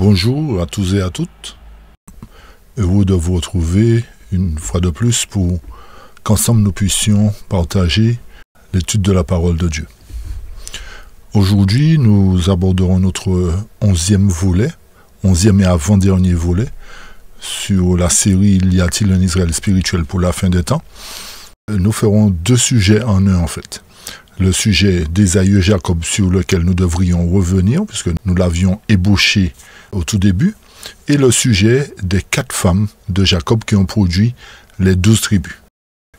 Bonjour à tous et à toutes. Heureux de vous retrouver une fois de plus pour qu'ensemble nous puissions partager l'étude de la parole de Dieu. Aujourd'hui, nous aborderons notre 11e volet, 11e et avant-dernier volet, sur la série « Y a-t-il un Israël spirituel pour la fin des temps ?» Nous ferons deux sujets en un en fait. Le sujet d'Ésaïe et Jacob sur lequel nous devrions revenir, puisque nous l'avions ébauché au tout début, et le sujet des 4 femmes de Jacob qui ont produit les 12 tribus.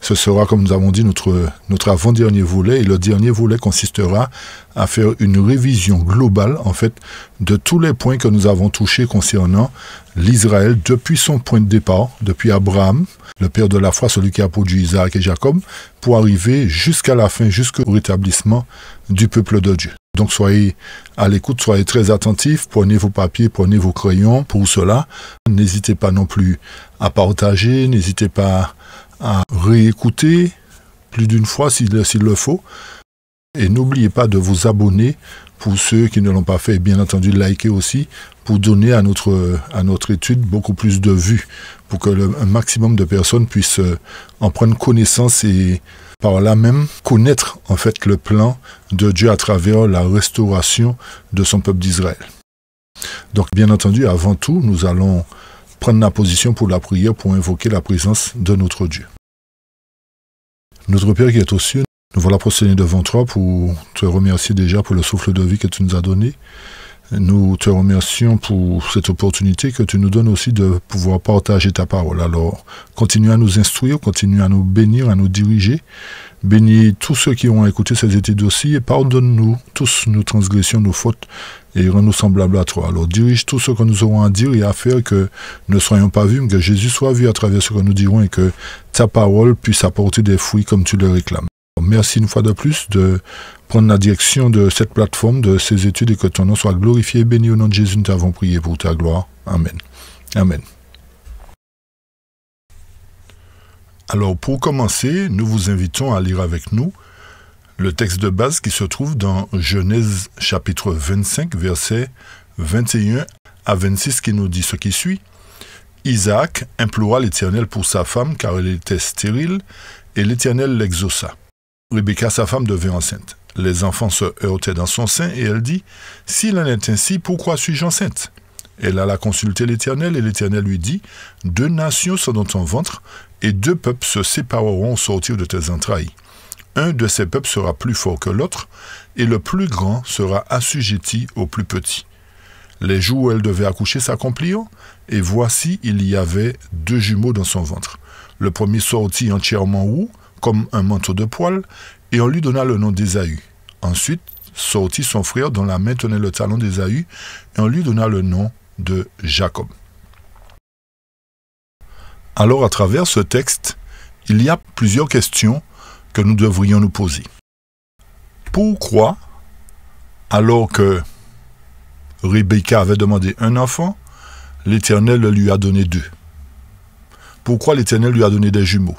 Ce sera, comme nous avons dit, notre avant-dernier volet, et le dernier volet consistera à faire une révision globale, en fait, de tous les points que nous avons touchés concernant l'Israël depuis son point de départ, depuis Abraham, le père de la foi, celui qui a produit Isaac et Jacob, pour arriver jusqu'à la fin, jusqu'au rétablissement du peuple de Dieu. Donc soyez à l'écoute, soyez très attentifs, prenez vos papiers, prenez vos crayons pour cela. N'hésitez pas non plus à partager, n'hésitez pas à réécouter plus d'une fois s'il le faut. Et n'oubliez pas de vous abonner pour ceux qui ne l'ont pas fait, et bien entendu liker aussi, pour donner à notre étude beaucoup plus de vues, pour que un maximum de personnes puissent en prendre connaissance et par là même connaître en fait le plan de Dieu à travers la restauration de son peuple d'Israël. Donc bien entendu, avant tout, nous allons prendre la position pour la prière, pour invoquer la présence de notre Dieu. Notre Père qui est aux cieux, nous voilà prosternés devant toi pour te remercier déjà pour le souffle de vie que tu nous as donné. Nous te remercions pour cette opportunité que tu nous donnes aussi de pouvoir partager ta parole. Alors, continue à nous instruire, continue à nous bénir, à nous diriger. Bénis tous ceux qui ont écouté ces études aussi et pardonne-nous tous nos transgressions, nos fautes et rends-nous semblables à toi. Alors, dirige tout ce que nous aurons à dire et à faire, que ne soyons pas vus, mais que Jésus soit vu à travers ce que nous dirons et que ta parole puisse apporter des fruits comme tu le réclames. Merci une fois de plus de prendre la direction de cette plateforme, de ces études, et que ton nom soit glorifié et béni au nom de Jésus. Nous t'avons prié pour ta gloire. Amen. Amen. Alors pour commencer, nous vous invitons à lire avec nous le texte de base qui se trouve dans Genèse chapitre 25, versets 21 à 26, qui nous dit ce qui suit. Isaac implora l'Éternel pour sa femme, car elle était stérile, et l'Éternel l'exauça. Rebecca, sa femme, devint enceinte. Les enfants se heurtaient dans son sein, et elle dit, « S'il en est ainsi, pourquoi suis-je enceinte ?» Elle alla consulter l'Éternel, et l'Éternel lui dit, « 2 nations sont dans ton ventre, et 2 peuples se sépareront au sortir de tes entrailles. Un de ces peuples sera plus fort que l'autre, et le plus grand sera assujetti au plus petit. » Les jours où elle devait accoucher s'accomplirent, et voici, il y avait 2 jumeaux dans son ventre. Le premier sortit entièrement roux, comme un manteau de poil, et on lui donna le nom d'Ésaü. Ensuite sortit son frère dont la main tenait le talon d'Ésaü, et on lui donna le nom de Jacob. Alors, à travers ce texte, il y a plusieurs questions que nous devrions nous poser. Pourquoi, alors que Rebecca avait demandé un enfant, l'Éternel lui a donné 2? Pourquoi l'Éternel lui a donné des jumeaux?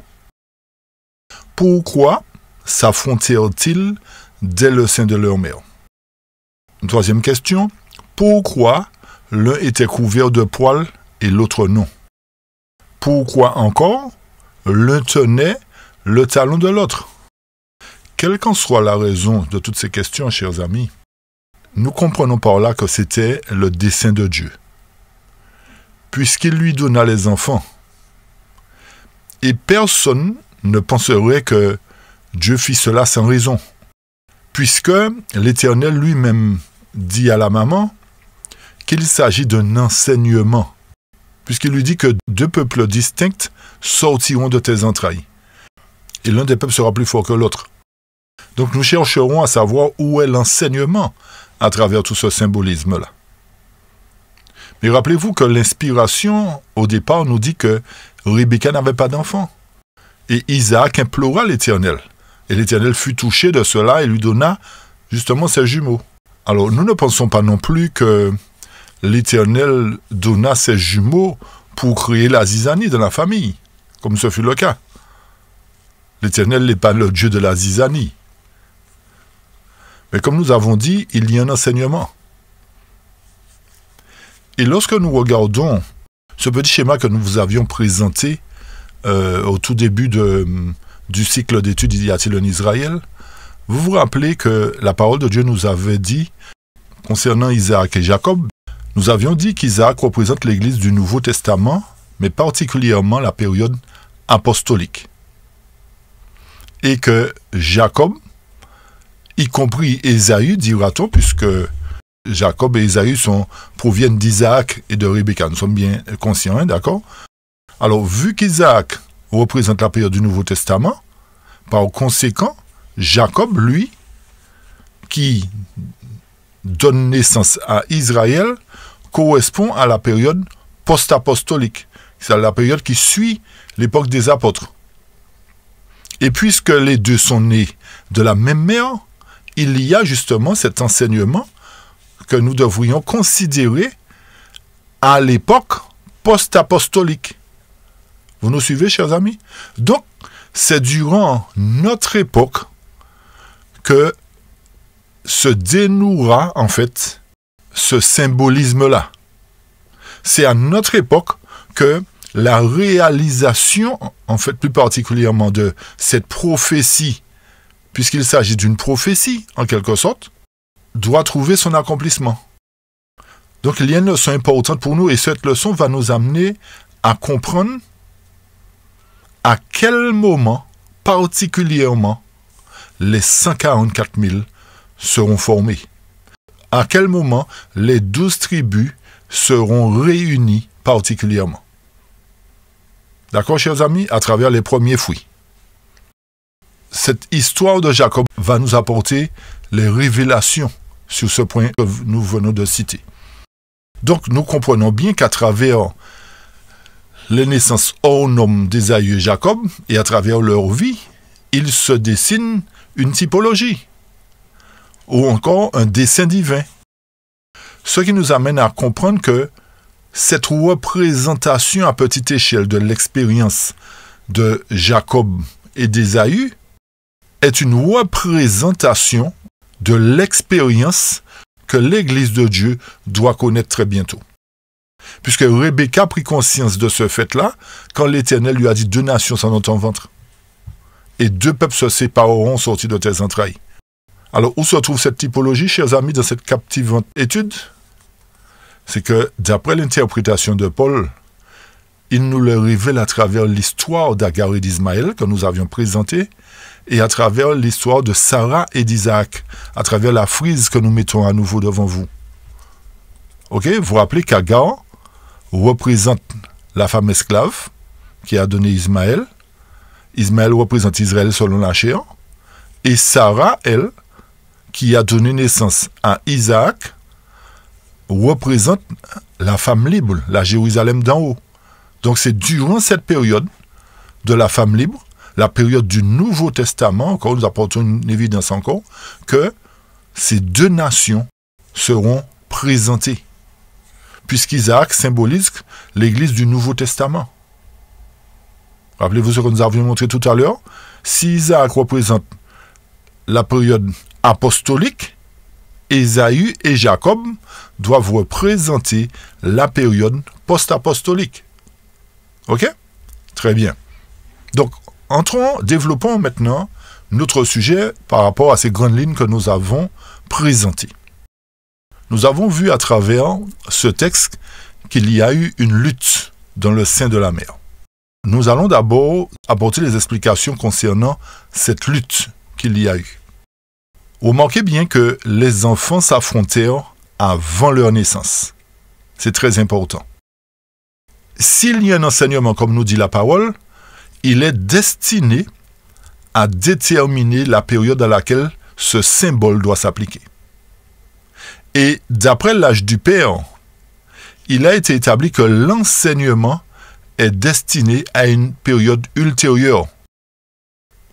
Pourquoi s'affrontèrent-ils dès le sein de leur mère? Une troisième question, pourquoi l'un était couvert de poils et l'autre non? Pourquoi encore l'un tenait le talon de l'autre? Quelle qu'en soit la raison de toutes ces questions, chers amis, nous comprenons par là que c'était le dessein de Dieu, puisqu'il lui donna les enfants. Et personne ne penserait que Dieu fit cela sans raison, puisque l'Éternel lui-même dit à la maman qu'il s'agit d'un enseignement, puisqu'il lui dit que 2 peuples distincts sortiront de tes entrailles, et l'un des peuples sera plus fort que l'autre. Donc nous chercherons à savoir où est l'enseignement à travers tout ce symbolisme-là. Mais rappelez-vous que l'inspiration, au départ, nous dit que Rebecca n'avait pas d'enfant. Et Isaac implora l'Éternel. Et l'Éternel fut touché de cela et lui donna justement ses jumeaux. Alors nous ne pensons pas non plus que l'Éternel donna ses jumeaux pour créer la zizanie dans la famille, comme ce fut le cas. L'Éternel n'est pas le Dieu de la zizanie. Mais comme nous avons dit, il y a un enseignement. Et lorsque nous regardons ce petit schéma que nous vous avions présenté au tout début du cycle d'études Y a-t-il en Israël, vous vous rappelez que la parole de Dieu nous avait dit, concernant Isaac et Jacob, nous avions dit qu'Isaac représente l'Église du Nouveau Testament, mais particulièrement la période apostolique. Et que Jacob, y compris Ésaü, dira-t-on, puisque Jacob et Ésaü proviennent d'Isaac et de Rebecca. Nous sommes bien conscients, hein, d'accord? Alors, vu qu'Isaac représente la période du Nouveau Testament, par conséquent, Jacob, lui, qui donne naissance à Israël, correspond à la période post-apostolique. C'est la période qui suit l'époque des apôtres. Et puisque les deux sont nés de la même mère, il y a justement cet enseignement que nous devrions considérer à l'époque post-apostolique. Vous nous suivez, chers amis? Donc, c'est durant notre époque que se dénouera, en fait, ce symbolisme-là. C'est à notre époque que la réalisation, en fait, plus particulièrement de cette prophétie, puisqu'il s'agit d'une prophétie, en quelque sorte, doit trouver son accomplissement. Donc, il y a une leçon importante pour nous, et cette leçon va nous amener à comprendre à quel moment, particulièrement, les 144 000 seront formés. À quel moment les 12 tribus seront réunies particulièrement. D'accord, chers amis? À travers les premiers fruits. Cette histoire de Jacob va nous apporter les révélations sur ce point que nous venons de citer. Donc, nous comprenons bien qu'à travers les naissances hors normes d'Ésaü et Jacob, et à travers leur vie, il se dessine une typologie, ou encore un dessein divin. Ce qui nous amène à comprendre que cette représentation à petite échelle de l'expérience de Jacob et d'Ésaü est une représentation de l'expérience que l'Église de Dieu doit connaître très bientôt. Puisque Rebecca prit conscience de ce fait-là quand l'Éternel lui a dit « 2 nations sont dans ton ventre, et 2 peuples se sépareront sortis de tes entrailles ». Alors, où se trouve cette typologie, chers amis, dans cette captivante étude? C'est que, d'après l'interprétation de Paul, il nous le révèle à travers l'histoire d'Agar et d'Ismaël que nous avions présentée, et à travers l'histoire de Sarah et d'Isaac, à travers la frise que nous mettons à nouveau devant vous. Ok? Vous vous rappelez qu'Agar représente la femme esclave qui a donné Ismaël. Ismaël représente Israël selon la chair. Et Sarah, elle, qui a donné naissance à Isaac, représente la femme libre, la Jérusalem d'en haut. Donc c'est durant cette période de la femme libre, la période du Nouveau Testament, encore nous apportons une évidence encore, que ces 2 nations seront présentées. Puisqu'Isaac symbolise l'Église du Nouveau Testament. Rappelez-vous ce que nous avions montré tout à l'heure. Si Isaac représente la période apostolique, Ésaü et Jacob doivent représenter la période post-apostolique. Ok? Très bien. Donc, développons maintenant notre sujet par rapport à ces grandes lignes que nous avons présentées. Nous avons vu à travers ce texte qu'il y a eu une lutte dans le sein de la mer. Nous allons d'abord apporter les explications concernant cette lutte qu'il y a eu. Remarquez bien que les enfants s'affrontèrent avant leur naissance. C'est très important. S'il y a un enseignement, comme nous dit la parole, il est destiné à déterminer la période à laquelle ce symbole doit s'appliquer. Et d'après l'âge du Père, il a été établi que l'enseignement est destiné à une période ultérieure.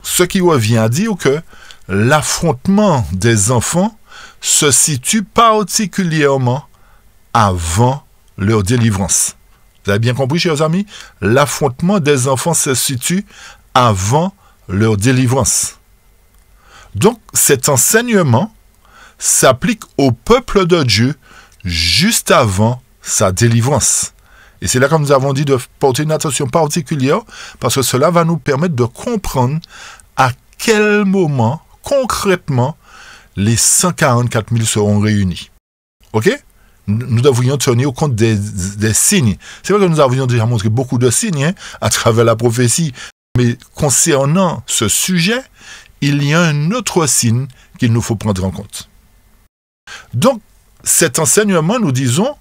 Ce qui revient à dire que l'affrontement des enfants se situe particulièrement avant leur délivrance. Vous avez bien compris, chers amis? L'affrontement des enfants se situe avant leur délivrance. Donc, cet enseignement s'applique au peuple de Dieu juste avant sa délivrance. Et c'est là que nous avons dit de porter une attention particulière, parce que cela va nous permettre de comprendre à quel moment, concrètement, les 144 000 seront réunis. OK? Nous devrions tenir compte des signes. C'est vrai que nous avions déjà montré beaucoup de signes à travers la prophétie, mais concernant ce sujet, il y a un autre signe qu'il nous faut prendre en compte. Donc, cet enseignement, nous disons,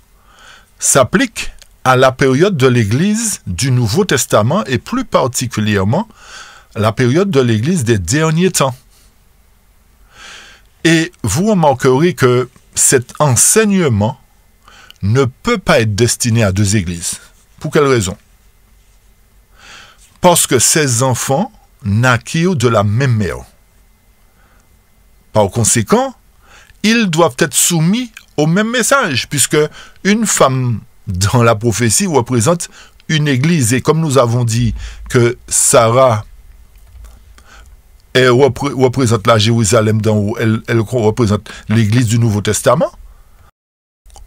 s'applique à la période de l'Église du Nouveau Testament et plus particulièrement la période de l'Église des derniers temps. Et vous remarquerez que cet enseignement ne peut pas être destiné à deux églises. Pour quelle raison? Parce que ces enfants naquirent de la même mère. Par conséquent, ils doivent être soumis au même message, puisque une femme dans la prophétie représente une église. Et comme nous avons dit que Sarah elle représente la Jérusalem d'en haut, elle représente l'église du Nouveau Testament,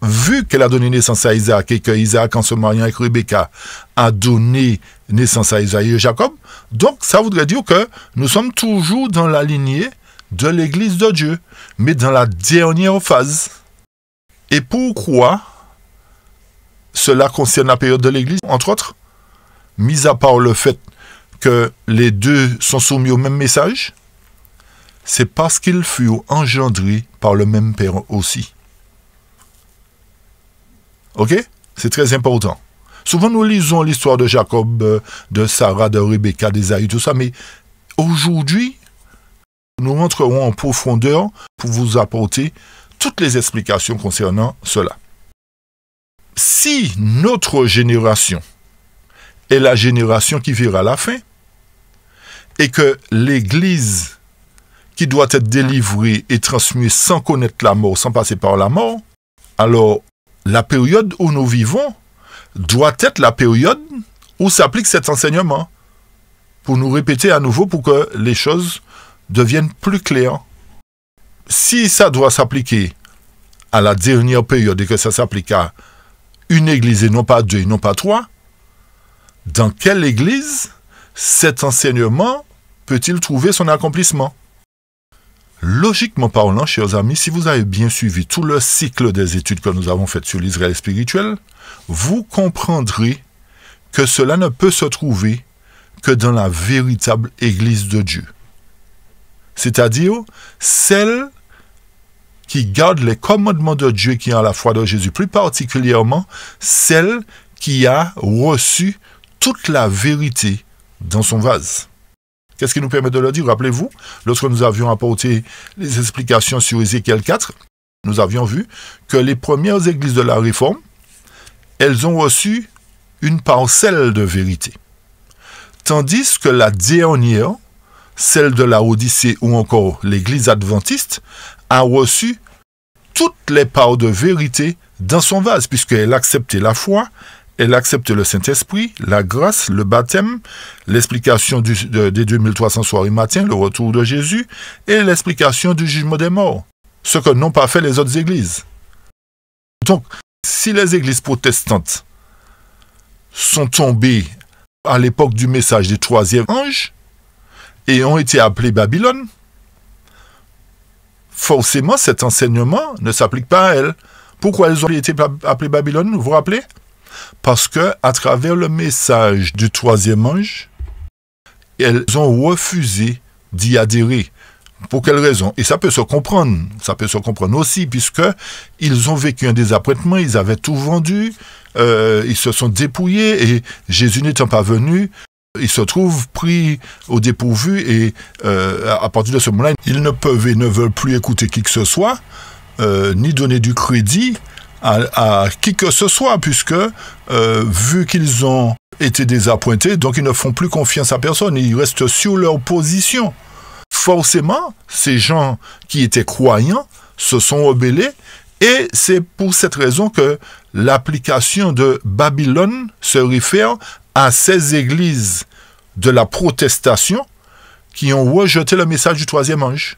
vu qu'elle a donné naissance à Isaac et que Isaac, en se mariant avec Rebecca, a donné naissance à Isaïe et Jacob, donc ça voudrait dire que nous sommes toujours dans la lignée de l'église de Dieu, mais dans la dernière phase. Et pourquoi cela concerne la période de l'église, entre autres, mis à part le fait que les deux sont soumis au même message, c'est parce qu'ils furent engendrés par le même père aussi. Ok? C'est très important. Souvent nous lisons l'histoire de Jacob, de Sarah, de Rebecca, d'Ésaü, tout ça, mais aujourd'hui, nous rentrerons en profondeur pour vous apporter toutes les explications concernant cela. Si notre génération est la génération qui verra la fin, et que l'Église qui doit être délivrée et transmise sans connaître la mort, sans passer par la mort, alors la période où nous vivons doit être la période où s'applique cet enseignement, pour nous répéter à nouveau pour que les choses deviennent plus claires. Si ça doit s'appliquer à la dernière période et que ça s'applique à une église et non pas deux, non pas trois, dans quelle église cet enseignement peut-il trouver son accomplissement? Logiquement parlant, chers amis, si vous avez bien suivi tout le cycle des études que nous avons faites sur l'Israël spirituel, vous comprendrez que cela ne peut se trouver que dans la véritable Église de Dieu. C'est-à-dire celle qui garde les commandements de Dieu qui est à la foi de Jésus, plus particulièrement celle qui a reçu toute la vérité dans son vase. Qu'est-ce qui nous permet de le dire? Rappelez-vous, lorsque nous avions apporté les explications sur Ézéchiel 4, nous avions vu que les premières églises de la Réforme, elles ont reçu une parcelle de vérité. Tandis que la dernière, celle de la Odyssée ou encore l'église adventiste, a reçu toutes les parts de vérité dans son vase, puisqu'elle a accepté la foi, elle accepte le Saint-Esprit, la grâce, le baptême, l'explication des 2300 soirs et matins, le retour de Jésus, et l'explication du jugement des morts. Ce que n'ont pas fait les autres églises. Donc, si les églises protestantes sont tombées à l'époque du message des troisièmes anges et ont été appelées Babylone, forcément cet enseignement ne s'applique pas à elles. Pourquoi elles ont été appelées Babylone, vous vous rappelez? Parce que, à travers le message du troisième ange, elles ont refusé d'y adhérer. Pour quelle raison? Et ça peut se comprendre. Ça peut se comprendre aussi, puisqu'ils ont vécu un désappointement, ils avaient tout vendu, ils se sont dépouillés, et Jésus n'étant pas venu, ils se trouvent pris au dépourvu, et à partir de ce moment-là, ils ne peuvent et ne veulent plus écouter qui que ce soit, ni donner du crédit à qui que ce soit, puisque vu qu'ils ont été désappointés, donc ils ne font plus confiance à personne, ils restent sur leur position. Forcément, ces gens qui étaient croyants se sont rebellés, et c'est pour cette raison que l'application de Babylone se réfère à ces églises de la protestation qui ont rejeté le message du troisième ange.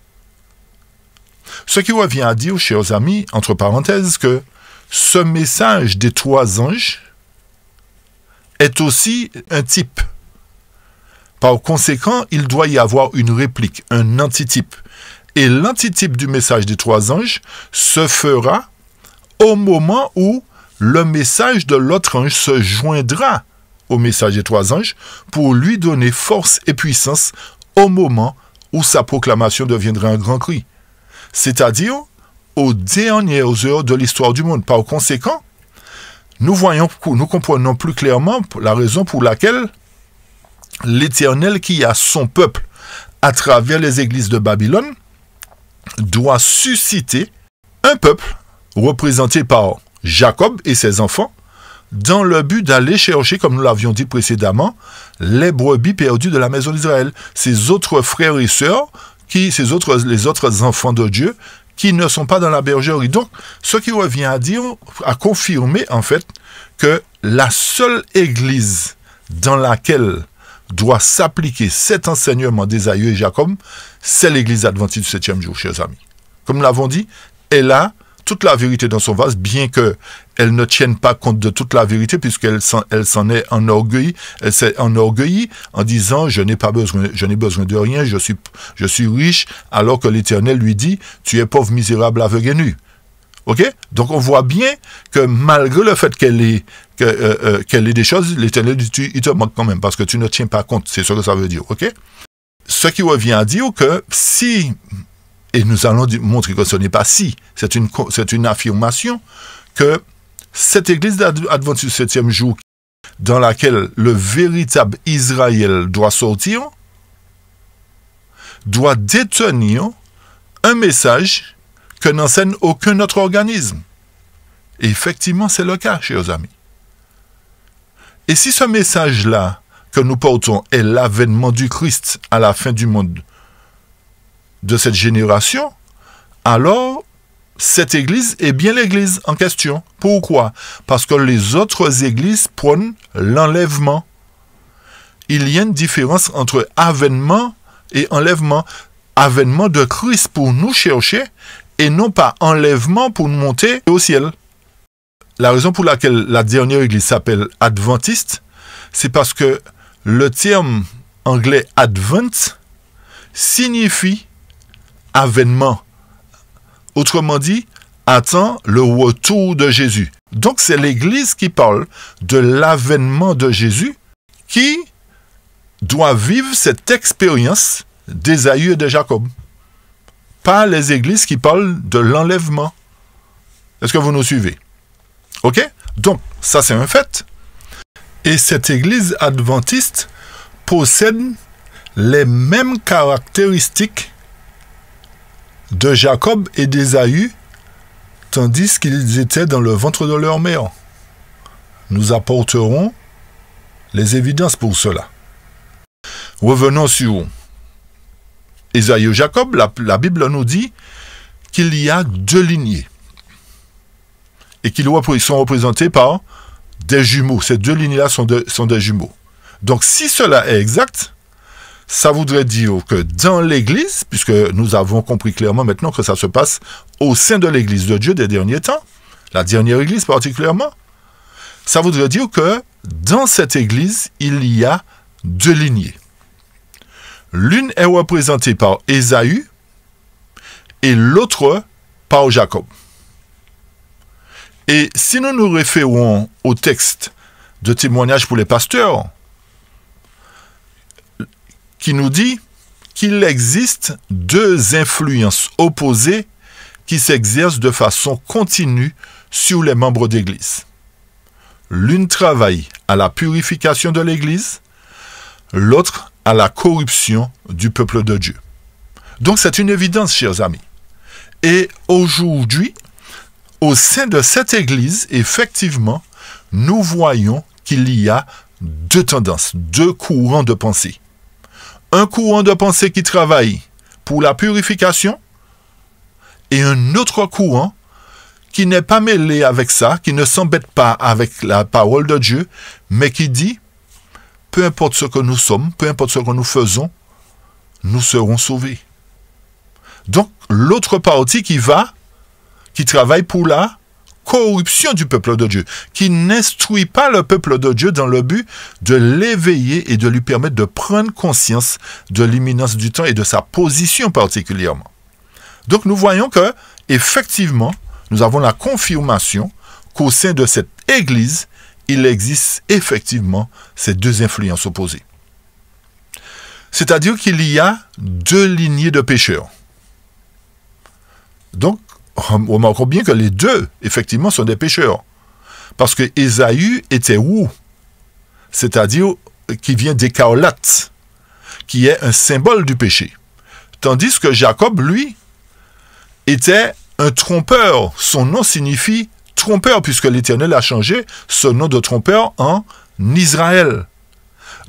Ce qui revient à dire, chers amis, entre parenthèses, que ce message des 3 anges est aussi un type. Par conséquent, il doit y avoir une réplique, un antitype. Et l'antitype du message des 3 anges se fera au moment où le message de l'autre ange se joindra au message des 3 anges pour lui donner force et puissance au moment où sa proclamation deviendra un grand cri. C'est-à-dire aux dernières heures de l'histoire du monde. Par conséquent, nous comprenons plus clairement la raison pour laquelle l'Éternel qui a son peuple à travers les églises de Babylone doit susciter un peuple représenté par Jacob et ses enfants dans le but d'aller chercher, comme nous l'avions dit précédemment, les brebis perdues de la maison d'Israël. Ses autres frères et sœurs, les autres enfants de Dieu, qui ne sont pas dans la bergerie. Donc, ce qui revient à confirmer, en fait, que la seule église dans laquelle doit s'appliquer cet enseignement d'Ésaü et Jacob, c'est l'église adventiste du 7e jour, chers amis. Comme nous l'avons dit, elle a toute la vérité dans son vase, bien qu'elle ne tienne pas compte de toute la vérité, puisqu'elle s'en est enorgueillie. Elle s'est enorgueillie en disant, je n'ai besoin de rien, je suis riche, alors que l'Éternel lui dit, tu es pauvre, misérable, aveugle et nu. Ok? Donc on voit bien que malgré le fait qu'elle ait des choses, l'Éternel dit, il te manque quand même, parce que tu ne tiens pas compte, c'est ce que ça veut dire. Ok? Ce qui revient à dire que si... Et nous allons montrer que ce n'est pas si, c'est une affirmation que cette église adventiste du 7e jour, dans laquelle le véritable Israël doit sortir, doit détenir un message que n'enseigne aucun autre organisme. Et effectivement, c'est le cas, chers amis. Et si ce message-là que nous portons est l'avènement du Christ à la fin du monde, de cette génération, alors cette église est bien l'église en question. Pourquoi? Parce que les autres églises prônent l'enlèvement. Il y a une différence entre avènement et enlèvement. Avènement de Christ pour nous chercher et non pas enlèvement pour nous monter au ciel. La raison pour laquelle la dernière église s'appelle adventiste, c'est parce que le terme anglais advent signifie avènement. Autrement dit, attend le retour de Jésus. Donc c'est l'Église qui parle de l'avènement de Jésus qui doit vivre cette expérience d'Ésaü et de Jacob. Pas les églises qui parlent de l'enlèvement. Est-ce que vous nous suivez? Ok? Donc, ça c'est un fait. Et cette église adventiste possède les mêmes caractéristiques de Jacob et d'Ésaü, tandis qu'ils étaient dans le ventre de leur mère. Nous apporterons les évidences pour cela. Revenons sur Ésaü et Jacob. La Bible nous dit qu'il y a 2 lignées et qu'ils sont représentés par des jumeaux. Ces 2 lignées-là sont des jumeaux. Donc, si cela est exact, ça voudrait dire que dans l'Église, puisque nous avons compris clairement maintenant que ça se passe au sein de l'Église de Dieu des derniers temps, la dernière Église particulièrement, ça voudrait dire que dans cette Église, il y a 2 lignées. L'une est représentée par Ésaü et l'autre par Jacob. Et si nous nous référons au texte de témoignage pour les pasteurs, qui nous dit qu'il existe 2 influences opposées qui s'exercent de façon continue sur les membres d'Église. L'une travaille à la purification de l'Église, l'autre à la corruption du peuple de Dieu. Donc c'est une évidence, chers amis. Et aujourd'hui, au sein de cette Église, effectivement, nous voyons qu'il y a 2 tendances, 2 courants de pensée. Un courant de pensée qui travaille pour la purification et un autre courant qui n'est pas mêlé avec ça, qui ne s'embête pas avec la parole de Dieu, mais qui dit, peu importe ce que nous sommes, peu importe ce que nous faisons, nous serons sauvés. Donc, l'autre partie qui travaille pour la corruption du peuple de Dieu, qui n'instruit pas le peuple de Dieu dans le but de l'éveiller et de lui permettre de prendre conscience de l'imminence du temps et de sa position particulièrement. Donc nous voyons que, effectivement, nous avons la confirmation qu'au sein de cette Église, il existe effectivement ces deux influences opposées. C'est-à-dire qu'il y a deux lignées de pécheurs. Donc, remarquons bien que les deux, effectivement, sont des pécheurs. Parce que Ésaü était roux, c'est-à-dire qui vient d'écarlate, qui est un symbole du péché. Tandis que Jacob, lui, était un trompeur. Son nom signifie trompeur, puisque l'Éternel a changé ce nom de trompeur en Israël.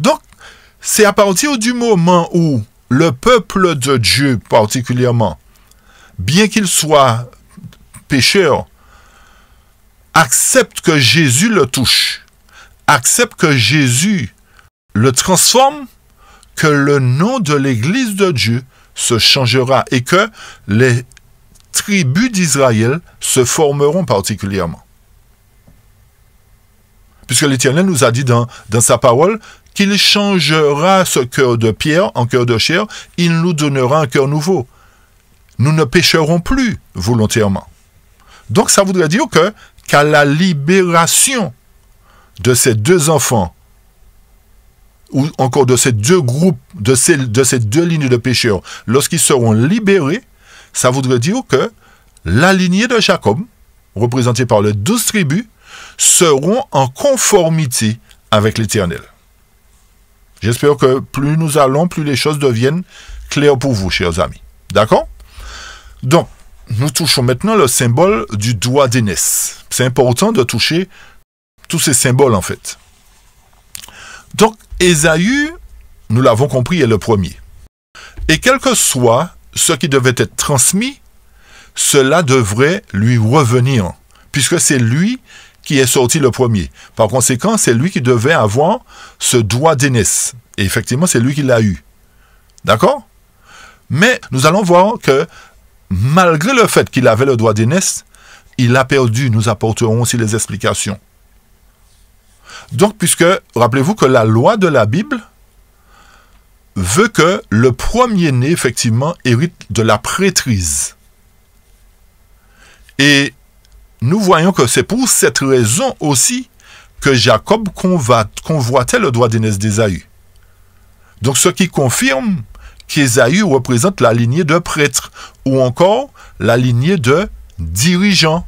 Donc, c'est à partir du moment où le peuple de Dieu, particulièrement, bien qu'il soit pécheur, accepte que Jésus le touche, accepte que Jésus le transforme, que le nom de l'Église de Dieu se changera et que les tribus d'Israël se formeront particulièrement. Puisque l'Éternel nous a dit dans sa parole qu'il changera ce cœur de pierre en cœur de chair, il nous donnera un cœur nouveau. Nous ne pécherons plus volontairement. Donc ça voudrait dire qu'à la libération de ces deux enfants, ou encore de ces deux groupes, de ces deux lignes de pécheurs, lorsqu'ils seront libérés, ça voudrait dire que la lignée de Jacob, représentée par les 12 tribus, seront en conformité avec l'Éternel. J'espère que plus nous allons, plus les choses deviennent claires pour vous, chers amis. D'accord? Donc, nous touchons maintenant le symbole du doigt d'aînesse. C'est important de toucher tous ces symboles, en fait. Donc, Ésaü, nous l'avons compris, est le premier. Et quel que soit ce qui devait être transmis, cela devrait lui revenir, puisque c'est lui qui est sorti le premier. Par conséquent, c'est lui qui devait avoir ce doigt d'aînesse. Et effectivement, c'est lui qui l'a eu. D'accord? Mais nous allons voir que, malgré le fait qu'il avait le doigt d'aînesse, il a perdu. Nous apporterons aussi les explications. Donc, puisque, rappelez-vous que la loi de la Bible veut que le premier-né, effectivement, hérite de la prêtrise. Et nous voyons que c'est pour cette raison aussi que Jacob convoitait le doigt d'aînesse d'Ésaü. Donc, ce qui confirme qu'Ésaü représente la lignée de prêtres ou encore la lignée de dirigeants.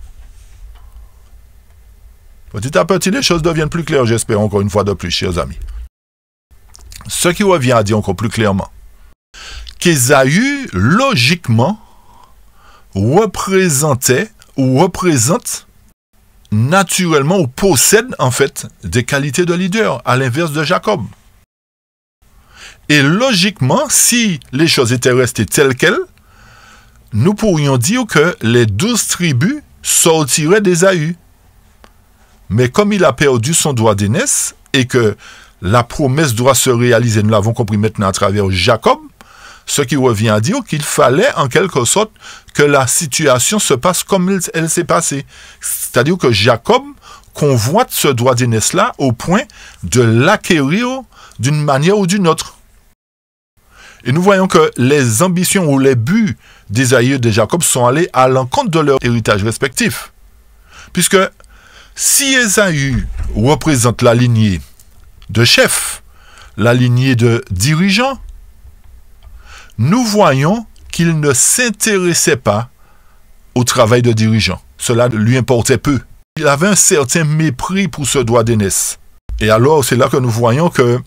Petit à petit, les choses deviennent plus claires, j'espère, encore une fois de plus, chers amis. Ce qui revient à dire encore plus clairement qu'Ésaü, logiquement, représentait ou représente naturellement ou possède en fait des qualités de leader, à l'inverse de Jacob. Et logiquement, si les choses étaient restées telles quelles, nous pourrions dire que les 12 tribus sortiraient d'Ésaü. Mais comme il a perdu son doigt d'aînesse et que la promesse doit se réaliser, nous l'avons compris maintenant à travers Jacob, ce qui revient à dire qu'il fallait en quelque sorte que la situation se passe comme elle s'est passée. C'est-à-dire que Jacob convoite ce doigt d'aînesse-là au point de l'acquérir d'une manière ou d'une autre. Et nous voyons que les ambitions ou les buts d'Ésaü et de Jacob sont allés à l'encontre de leur héritage respectif. Puisque si Ésaü représente la lignée de chef, la lignée de dirigeant, nous voyons qu'il ne s'intéressait pas au travail de dirigeant. Cela lui importait peu. Il avait un certain mépris pour ce doigt d'aînesse. Et alors, c'est là que nous voyons que,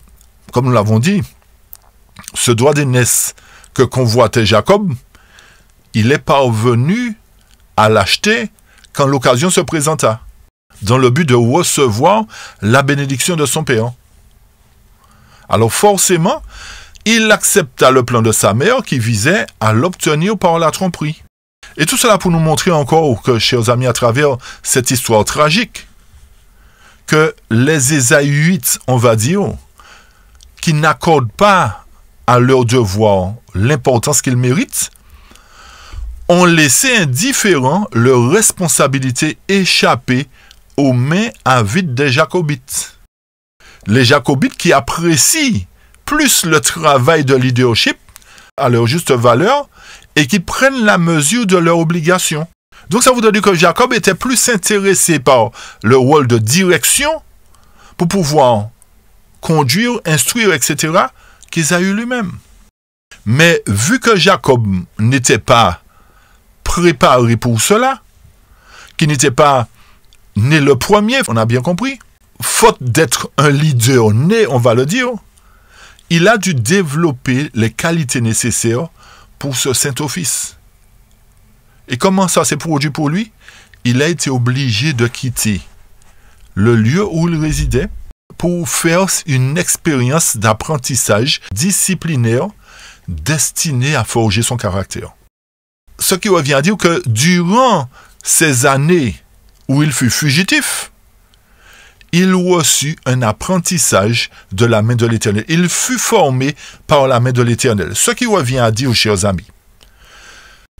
comme nous l'avons dit, ce doigt d'aînesse que convoitait Jacob, il est parvenu à l'acheter quand l'occasion se présenta, dans le but de recevoir la bénédiction de son père. Alors forcément, il accepta le plan de sa mère qui visait à l'obtenir par la tromperie. Et tout cela pour nous montrer encore que, chers amis, à travers cette histoire tragique, que les Ésaüites, on va dire, qui n'accordent pas à leur devoir l'importance qu'ils méritent, ont laissé indifférents leurs responsabilités échapper aux mains avides des Jacobites. Les Jacobites qui apprécient plus le travail de leadership à leur juste valeur et qui prennent la mesure de leurs obligations. Donc ça voudrait dire que Jacob était plus intéressé par le rôle de direction pour pouvoir conduire, instruire, etc., qu'Ésaü lui-même. Mais vu que Jacob n'était pas préparé pour cela, qui n'était pas né le premier, on a bien compris, faute d'être un leader né, on va le dire, il a dû développer les qualités nécessaires pour ce saint office. Et comment ça s'est produit pour lui? Il a été obligé de quitter le lieu où il résidait pour faire une expérience d'apprentissage disciplinaire destinée à forger son caractère. Ce qui revient à dire que durant ces années où il fut fugitif, il reçut un apprentissage de la main de l'Éternel. Il fut formé par la main de l'Éternel. Ce qui revient à dire, chers amis,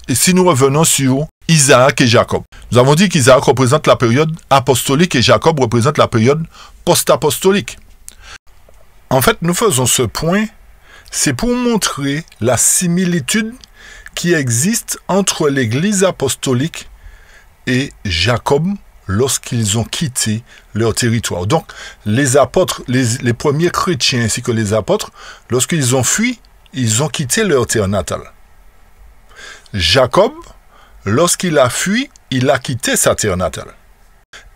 et si nous revenons sur Isaac et Jacob, nous avons dit qu'Isaac représente la période apostolique et Jacob représente la période post-apostolique. En fait, nous faisons ce point, c'est pour montrer la similitude qui existe entre l'Église apostolique et Jacob lorsqu'ils ont quitté leur territoire. Donc, les apôtres, les premiers chrétiens ainsi que les apôtres, lorsqu'ils ont fui, ils ont quitté leur terre natale. Jacob, lorsqu'il a fui, il a quitté sa terre natale.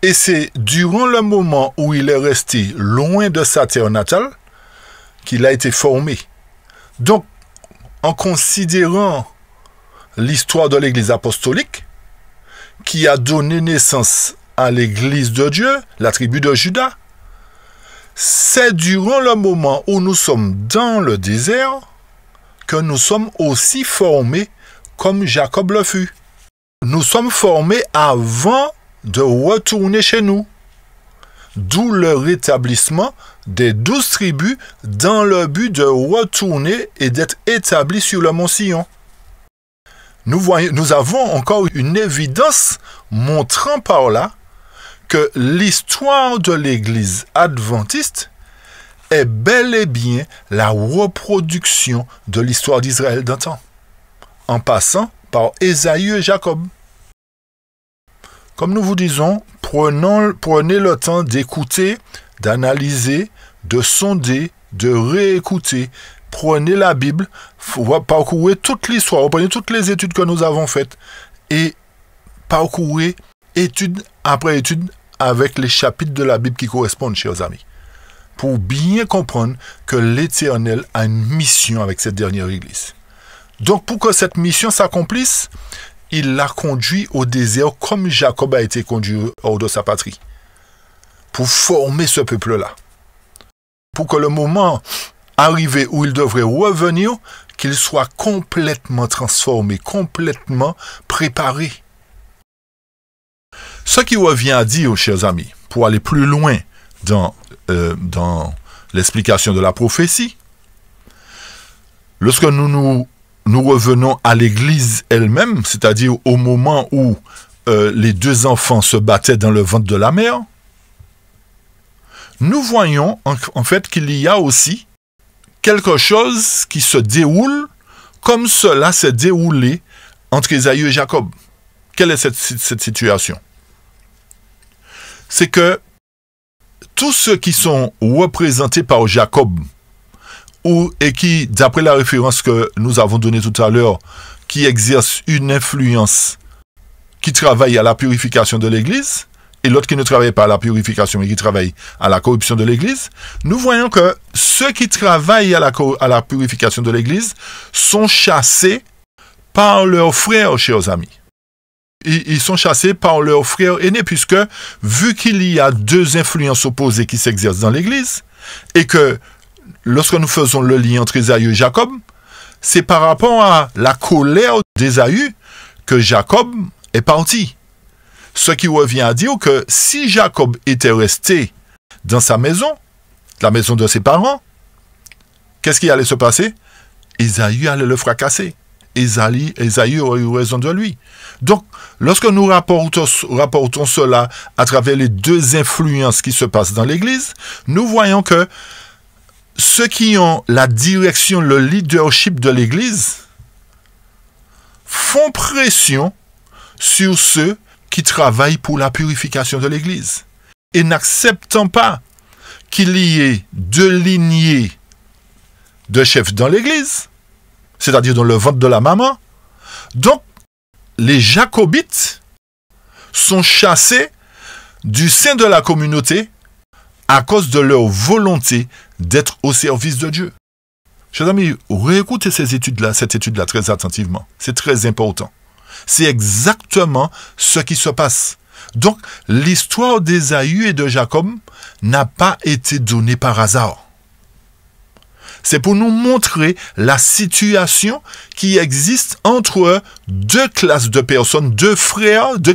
Et c'est durant le moment où il est resté loin de sa terre natale qu'il a été formé. Donc, en considérant l'histoire de l'Église apostolique, qui a donné naissance à l'Église de Dieu, la tribu de Juda, c'est durant le moment où nous sommes dans le désert que nous sommes aussi formés comme Jacob le fut. Nous sommes formés avant de retourner chez nous. D'où le rétablissement des 12 tribus dans le but de retourner et d'être établis sur le mont Sion. Nous avons encore une évidence montrant par là que l'histoire de l'Église adventiste est bel et bien la reproduction de l'histoire d'Israël d'antan, en passant par Ésaü et Jacob. Comme nous vous disons, prenez le temps d'écouter, d'analyser, de sonder, de réécouter. Prenez la Bible, parcourez toute l'histoire, prenez toutes les études que nous avons faites et parcourez étude après étude avec les chapitres de la Bible qui correspondent, chers amis, pour bien comprendre que l'Éternel a une mission avec cette dernière Église. Donc, pour que cette mission s'accomplisse, il l'a conduit au désert comme Jacob a été conduit hors de sa patrie, pour former ce peuple-là. Pour que le moment arrivé où il devrait revenir, qu'il soit complètement transformé, complètement préparé. Ce qui revient à dire, chers amis, pour aller plus loin dans l'explication de la prophétie, lorsque nous revenons à l'Église elle-même, c'est-à-dire au moment où les deux enfants se battaient dans le ventre de la mère, nous voyons en fait qu'il y a aussi quelque chose qui se déroule comme cela s'est déroulé entre Ésaü et Jacob. Quelle est cette situation? C'est que tous ceux qui sont représentés par Jacob, et qui, d'après la référence que nous avons donnée tout à l'heure, qui exercent une influence, qui travaille à la purification de l'Église, et l'autre qui ne travaille pas à la purification, mais qui travaille à la corruption de l'Église, nous voyons que ceux qui travaillent à la purification de l'Église sont chassés par leurs frères, chers amis. Ils sont chassés par leurs frères aînés, puisque, vu qu'il y a deux influences opposées qui s'exercent dans l'Église, et que, lorsque nous faisons le lien entre Ésaü et Jacob, c'est par rapport à la colère d'Ésaü que Jacob est parti. Ce qui revient à dire que si Jacob était resté dans sa maison, la maison de ses parents, qu'est-ce qui allait se passer? Ésaü allait le fracasser. Ésaü aurait eu raison de lui. Donc, lorsque nous rapportons cela à travers les deux influences qui se passent dans l'Église, nous voyons que ceux qui ont la direction, le leadership de l'Église, font pression sur ceux qui travaillent pour la purification de l'Église. Et n'acceptant pas qu'il y ait deux lignées de chefs dans l'Église, c'est-à-dire dans le ventre de la maman, donc les jacobites sont chassés du sein de la communauté à cause de leur volonté d'être au service de Dieu. Chers amis, réécoutez cette étude-là très attentivement. C'est très important. C'est exactement ce qui se passe. Donc, l'histoire d'Ésaü et de Jacob n'a pas été donnée par hasard. C'est pour nous montrer la situation qui existe entre deux classes de personnes, deux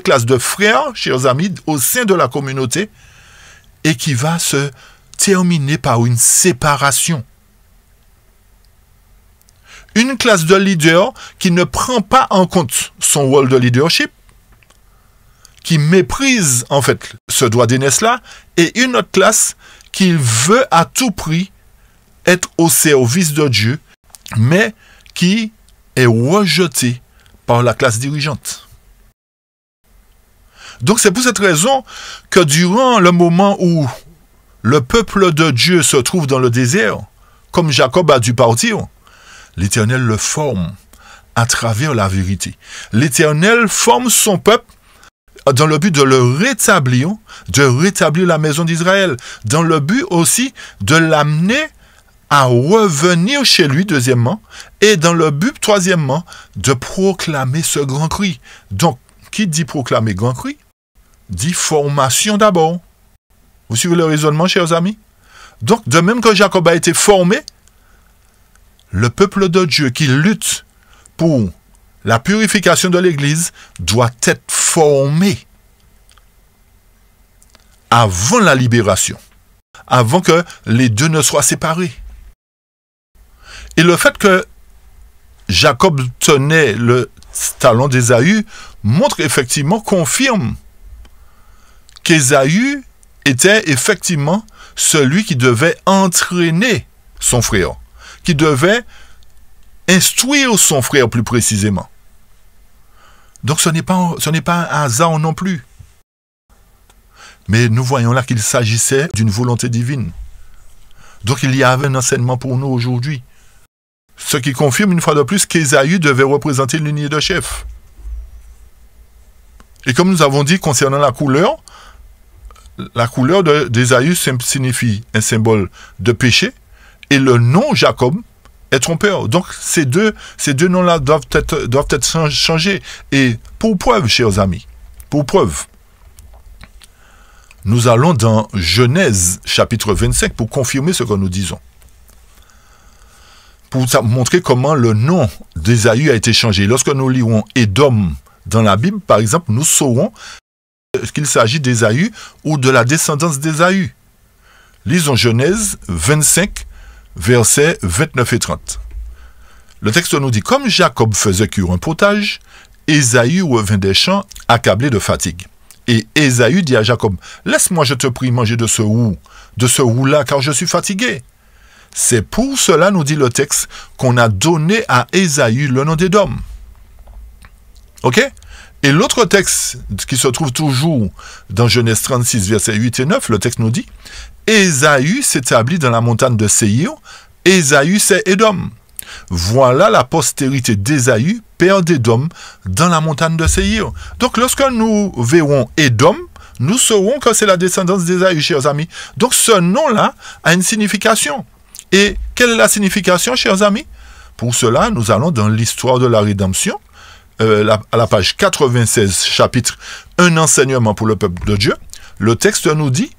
classes de frères, chers amis, au sein de la communauté, et qui va se terminer par une séparation. Une classe de leader qui ne prend pas en compte son rôle de leadership, qui méprise en fait ce droit d'aînesse-là, et une autre classe qui veut à tout prix être au service de Dieu, mais qui est rejetée par la classe dirigeante. Donc c'est pour cette raison que durant le moment où le peuple de Dieu se trouve dans le désert, comme Jacob a dû partir, l'Éternel le forme à travers la vérité. L'Éternel forme son peuple dans le but de le rétablir, de rétablir la maison d'Israël, dans le but aussi de l'amener à revenir chez lui, deuxièmement, et dans le but, troisièmement, de proclamer ce grand cri. Donc, qui dit proclamer grand cri, dit formation d'abord. Vous suivez le raisonnement, chers amis? Donc, de même que Jacob a été formé, le peuple de Dieu qui lutte pour la purification de l'Église doit être formé avant la libération, avant que les deux ne soient séparés. Et le fait que Jacob tenait le talon d'Ésaü montre effectivement, confirme qu'Ésaü était effectivement celui qui devait entraîner son frère, qui devait instruire son frère plus précisément. Donc ce n'est pas un hasard non plus. Mais nous voyons là qu'il s'agissait d'une volonté divine. Donc il y avait un enseignement pour nous aujourd'hui. Ce qui confirme une fois de plus qu'Ésaü devait représenter une lignée de chef. Et comme nous avons dit concernant la couleur d'Ésaü signifie un symbole de péché, et le nom Jacob est trompeur. Donc ces deux noms-là doivent être changés. Et pour preuve, chers amis, pour preuve, nous allons dans Genèse chapitre 25 pour confirmer ce que nous disons. Pour montrer comment le nom d'Ésaü a été changé. Lorsque nous lirons Édom dans la Bible, par exemple, nous saurons qu'il s'agit d'Ésaü ou de la descendance d'Ésaü. Lisons Genèse 25, versets 29 et 30. Le texte nous dit, comme Jacob faisait cuire un potage, Ésaü revint des champs accablé de fatigue. Et Ésaü dit à Jacob, laisse-moi, je te prie, manger de ce roux-là, car je suis fatigué. C'est pour cela, nous dit le texte, qu'on a donné à Ésaü le nom d'Édom. Ok? Et l'autre texte qui se trouve toujours dans Genèse 36, versets 8 et 9, le texte nous dit, Ésaü s'établit dans la montagne de Séir, Ésaü c'est Édom. Voilà la postérité d'Ésaü, père d'Édom, dans la montagne de Séir. Donc lorsque nous verrons Édom, nous saurons que c'est la descendance d'Ésaü, chers amis. Donc ce nom-là a une signification. Et quelle est la signification, chers amis? Pour cela, nous allons dans l'histoire de la rédemption, à la page 96, chapitre 1 enseignement pour le peuple de Dieu. Le texte nous dit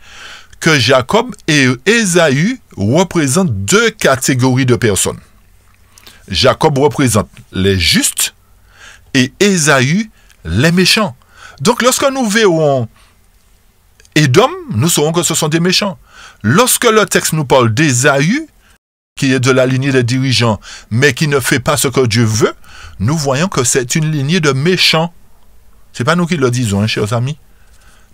que Jacob et Ésaü représentent deux catégories de personnes. Jacob représente les justes et Ésaü les méchants. Donc lorsque nous verrons Édom, nous saurons que ce sont des méchants. Lorsque le texte nous parle d'Ésaü, qui est de la lignée des dirigeants, mais qui ne fait pas ce que Dieu veut, nous voyons que c'est une lignée de méchants. Ce n'est pas nous qui le disons, hein, chers amis.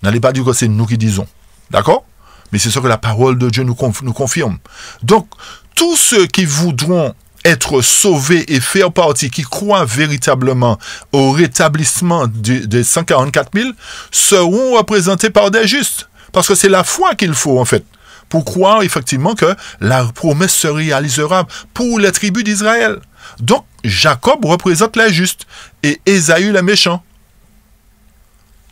N'allez pas dire que c'est nous qui disons. D'accord? Mais c'est ce que la parole de Dieu nous confirme. Donc, tous ceux qui voudront être sauvés et faire partie, qui croient véritablement au rétablissement des 144 000, seront représentés par des justes. Parce que c'est la foi qu'il faut, en fait, pour croire effectivement que la promesse se réalisera pour les tribus d'Israël. Donc, Jacob représente les justes et Ésaü les méchants.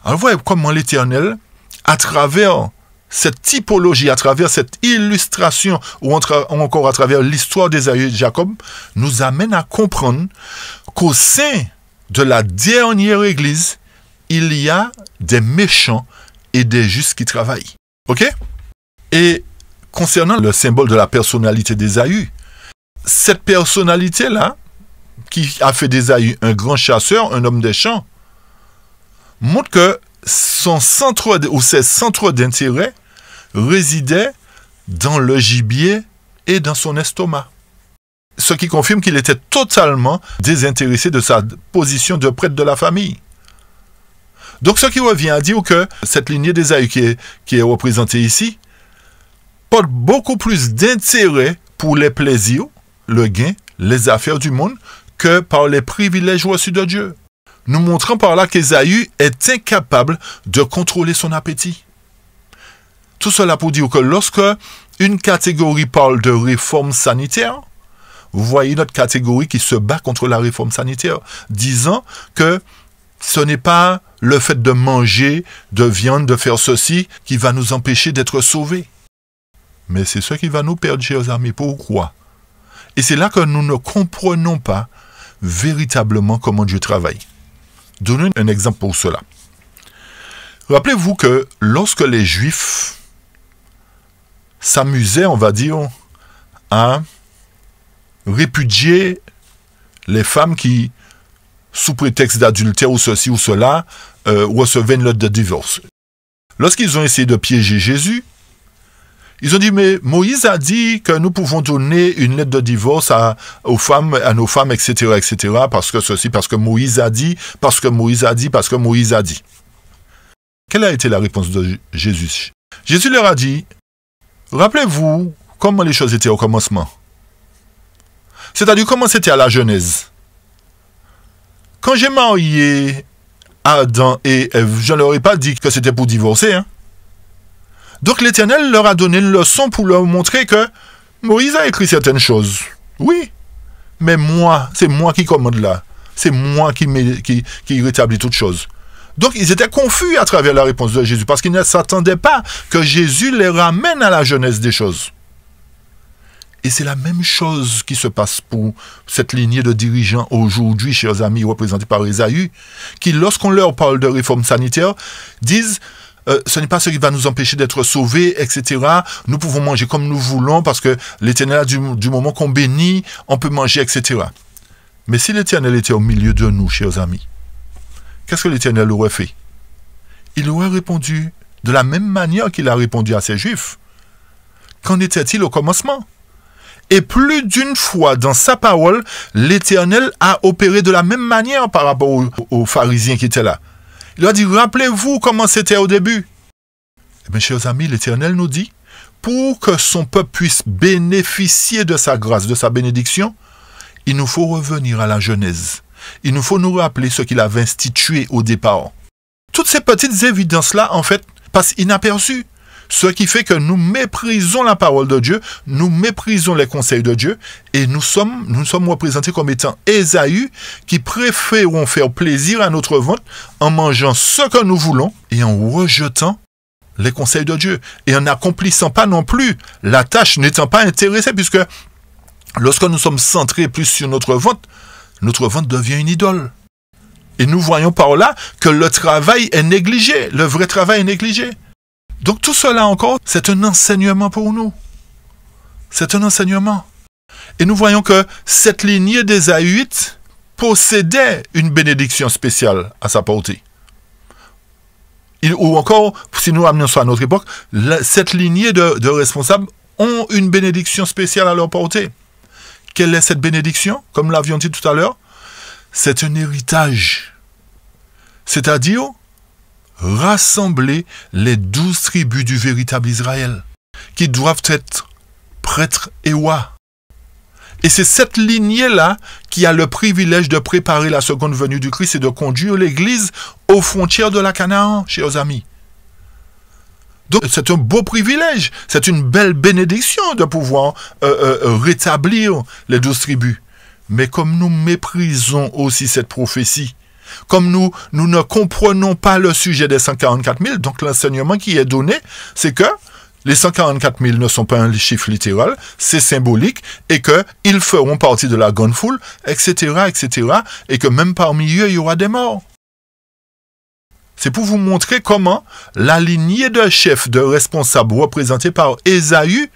Alors, voyez comment l'Éternel, à travers cette typologie, à travers cette illustration, ou encore à travers l'histoire d'Ésaü et de Jacob, nous amène à comprendre qu'au sein de la dernière Église, il y a des méchants et des justes qui travaillent. Ok? Et concernant le symbole de la personnalité d'Ésaü, cette personnalité-là, qui a fait d'Ésaü un grand chasseur, un homme des champs, montre que son centre ou ses centres d'intérêt résidaient dans le gibier et dans son estomac. Ce qui confirme qu'il était totalement désintéressé de sa position de prêtre de la famille. Donc ce qui revient à dire que cette lignée d'Ésaü qui est représentée ici porte beaucoup plus d'intérêt pour les plaisirs, le gain, les affaires du monde, que par les privilèges reçus de Dieu. Nous montrons par là qu'Ésaü est incapable de contrôler son appétit. Tout cela pour dire que lorsque une catégorie parle de réforme sanitaire, vous voyez notre catégorie qui se bat contre la réforme sanitaire, disant que ce n'est pas le fait de manger de viande, de faire ceci, qui va nous empêcher d'être sauvés. Mais c'est ce qui va nous perdre, chers amis. Pourquoi? Et c'est là que nous ne comprenons pas véritablement comment Dieu travaille. Donnons un exemple pour cela. Rappelez-vous que lorsque les Juifs s'amusaient, on va dire, à répudier les femmes qui, sous prétexte d'adultère ou ceci ou cela, recevaient une lettre de divorce. Lorsqu'ils ont essayé de piéger Jésus, ils ont dit, mais Moïse a dit que nous pouvons donner une lettre de divorce à nos femmes, etc., parce que ceci, parce que Moïse a dit, parce que Moïse a dit, parce que Moïse a dit. Quelle a été la réponse de Jésus? Jésus leur a dit, rappelez-vous comment les choses étaient au commencement. C'est-à-dire comment c'était à la Genèse. Quand j'ai marié Adam et Ève, je ne leur ai pas dit que c'était pour divorcer, hein. Donc l'Éternel leur a donné une leçon pour leur montrer que Moïse a écrit certaines choses. Oui, mais moi, c'est moi qui commande là. C'est moi qui rétablit toutes choses. Donc ils étaient confus à travers la réponse de Jésus parce qu'ils ne s'attendaient pas que Jésus les ramène à la jeunesse des choses. Et c'est la même chose qui se passe pour cette lignée de dirigeants aujourd'hui, chers amis, représentés par Ésaü, qui lorsqu'on leur parle de réforme sanitaire, disent... ce n'est pas ce qui va nous empêcher d'être sauvés, etc. Nous pouvons manger comme nous voulons parce que l'Éternel, du moment qu'on bénit, on peut manger, etc. Mais si l'Éternel était au milieu de nous, chers amis, qu'est-ce que l'Éternel aurait fait? Il aurait répondu de la même manière qu'il a répondu à ces Juifs. Qu'en était-il au commencement? Et plus d'une fois dans sa parole, l'Éternel a opéré de la même manière par rapport aux pharisiens qui étaient là. Il a dit, rappelez-vous comment c'était au début. Eh bien, chers amis, l'Éternel nous dit, pour que son peuple puisse bénéficier de sa grâce, de sa bénédiction, il nous faut revenir à la Genèse. Il nous faut nous rappeler ce qu'il avait institué au départ. Toutes ces petites évidences-là, en fait, passent inaperçues. Ce qui fait que nous méprisons la parole de Dieu, nous méprisons les conseils de Dieu, et nous sommes représentés comme étant Ésaü, qui préférons faire plaisir à notre ventre en mangeant ce que nous voulons et en rejetant les conseils de Dieu. Et en n'accomplissant pas non plus la tâche, n'étant pas intéressé, puisque lorsque nous sommes centrés plus sur notre ventre devient une idole. Et nous voyons par là que le travail est négligé, le vrai travail est négligé. Donc tout cela encore, c'est un enseignement pour nous. C'est un enseignement. Et nous voyons que cette lignée d'Ésaüites possédait une bénédiction spéciale à sa portée. Ou encore, si nous amenons ça à notre époque, cette lignée de responsables ont une bénédiction spéciale à leur portée. Quelle est cette bénédiction? Comme l'avions dit tout à l'heure, c'est un héritage. C'est-à-dire, rassembler les 12 tribus du véritable Israël, qui doivent être prêtres et rois. Et c'est cette lignée-là qui a le privilège de préparer la seconde venue du Christ et de conduire l'Église aux frontières de la Canaan, chers amis. Donc c'est un beau privilège, c'est une belle bénédiction de pouvoir rétablir les 12 tribus. Mais comme nous méprisons aussi cette prophétie, comme nous ne comprenons pas le sujet des 144 000, donc l'enseignement qui est donné, c'est que les 144 000 ne sont pas un chiffre littéral, c'est symbolique, et qu'ils feront partie de la grande foule, etc., etc., et que même parmi eux, il y aura des morts. C'est pour vous montrer comment la lignée de chefs, de responsables représentée par Ésaü,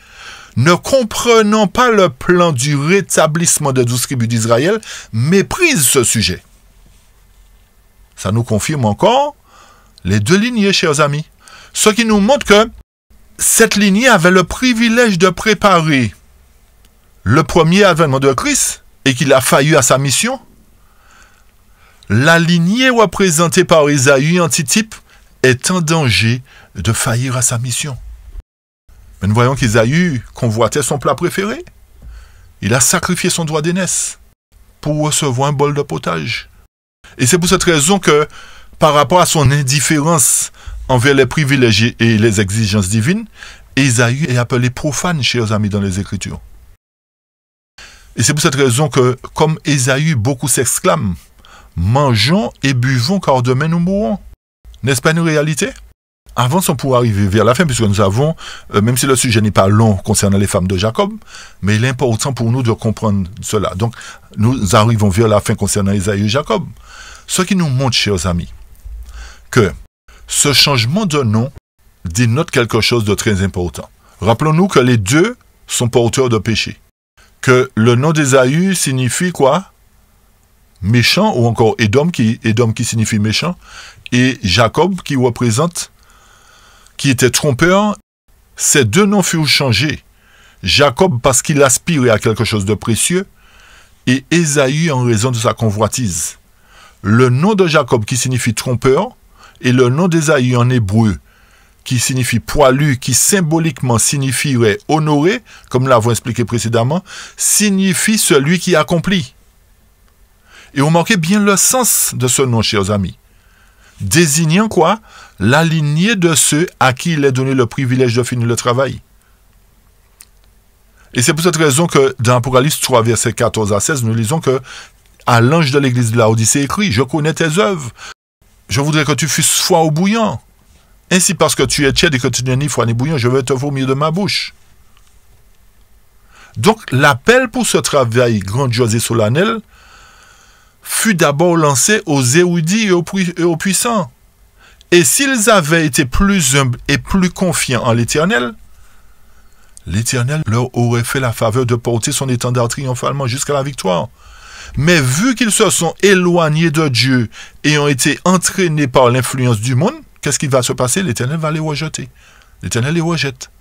ne comprenant pas le plan du rétablissement des 12 tribus d'Israël, méprise ce sujet. Ça nous confirme encore les deux lignées, chers amis. Ce qui nous montre que cette lignée avait le privilège de préparer le premier avènement de Christ et qu'il a failli à sa mission. La lignée représentée par Ésaü, antitype, est en danger de faillir à sa mission. Mais nous voyons qu'Ésaü convoitait son plat préféré. Il a sacrifié son droit d'aînesse pour recevoir un bol de potage. Et c'est pour cette raison que, par rapport à son indifférence envers les privilèges et les exigences divines, Ésaü est appelé profane, chers amis, dans les Écritures. Et c'est pour cette raison que, comme Ésaü, beaucoup s'exclament, « Mangeons et buvons, car demain nous mourrons ». N'est-ce pas une réalité? Avançons pour arriver vers la fin, puisque nous avons, même si le sujet n'est pas long concernant les femmes de Jacob, mais il est important pour nous de comprendre cela. Donc, nous arrivons vers la fin concernant Ésaü et Jacob. Ce qui nous montre, chers amis, que ce changement de nom dénote quelque chose de très important. Rappelons-nous que les deux sont porteurs de péché. Que le nom d'Ésaü signifie quoi? Méchant, ou encore Édom qui signifie méchant, et Jacob qui représente, qui était trompeur. Ces deux noms furent changés. Jacob parce qu'il aspirait à quelque chose de précieux, et Ésaü en raison de sa convoitise. Le nom de Jacob qui signifie trompeur, et le nom d'Ésaü en hébreu, qui signifie poilu, qui symboliquement signifierait honoré, comme nous l'avons expliqué précédemment, signifie celui qui accomplit. Et vous marquez bien le sens de ce nom, chers amis. Désignant quoi? La lignée de ceux à qui il est donné le privilège de finir le travail. Et c'est pour cette raison que dans Apocalypse 3, versets 14 à 16, nous lisons que à l'ange de l'église de Laodicée écrit, « Je connais tes œuvres. Je voudrais que tu fusses froid ou bouillant. Ainsi, parce que tu es tiède et que tu n'es ni froid ni bouillant, je vais te vomir de ma bouche. » Donc, l'appel pour ce travail grandiose et solennel fut d'abord lancé aux érudits et aux puissants. Et s'ils avaient été plus humbles et plus confiants en l'Éternel, l'Éternel leur aurait fait la faveur de porter son étendard triomphalement jusqu'à la victoire. Mais vu qu'ils se sont éloignés de Dieu et ont été entraînés par l'influence du monde, qu'est-ce qui va se passer? L'Éternel va les rejeter. L'Éternel les rejette.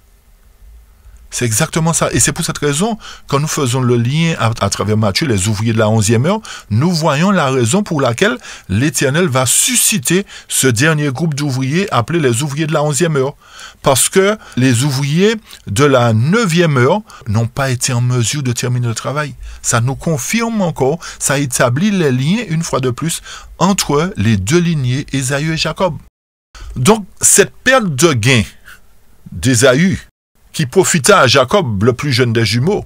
C'est exactement ça. Et c'est pour cette raison, quand nous faisons le lien à travers Matthieu, les ouvriers de la 11e heure, nous voyons la raison pour laquelle l'Éternel va susciter ce dernier groupe d'ouvriers appelé les ouvriers de la 11e heure. Parce que les ouvriers de la 9e heure n'ont pas été en mesure de terminer le travail. Ça nous confirme encore, ça établit les liens, une fois de plus, entre les deux lignées, Ésaü et Jacob. Donc, cette perte de gain d'Ésaü, qui profita à Jacob, le plus jeune des jumeaux,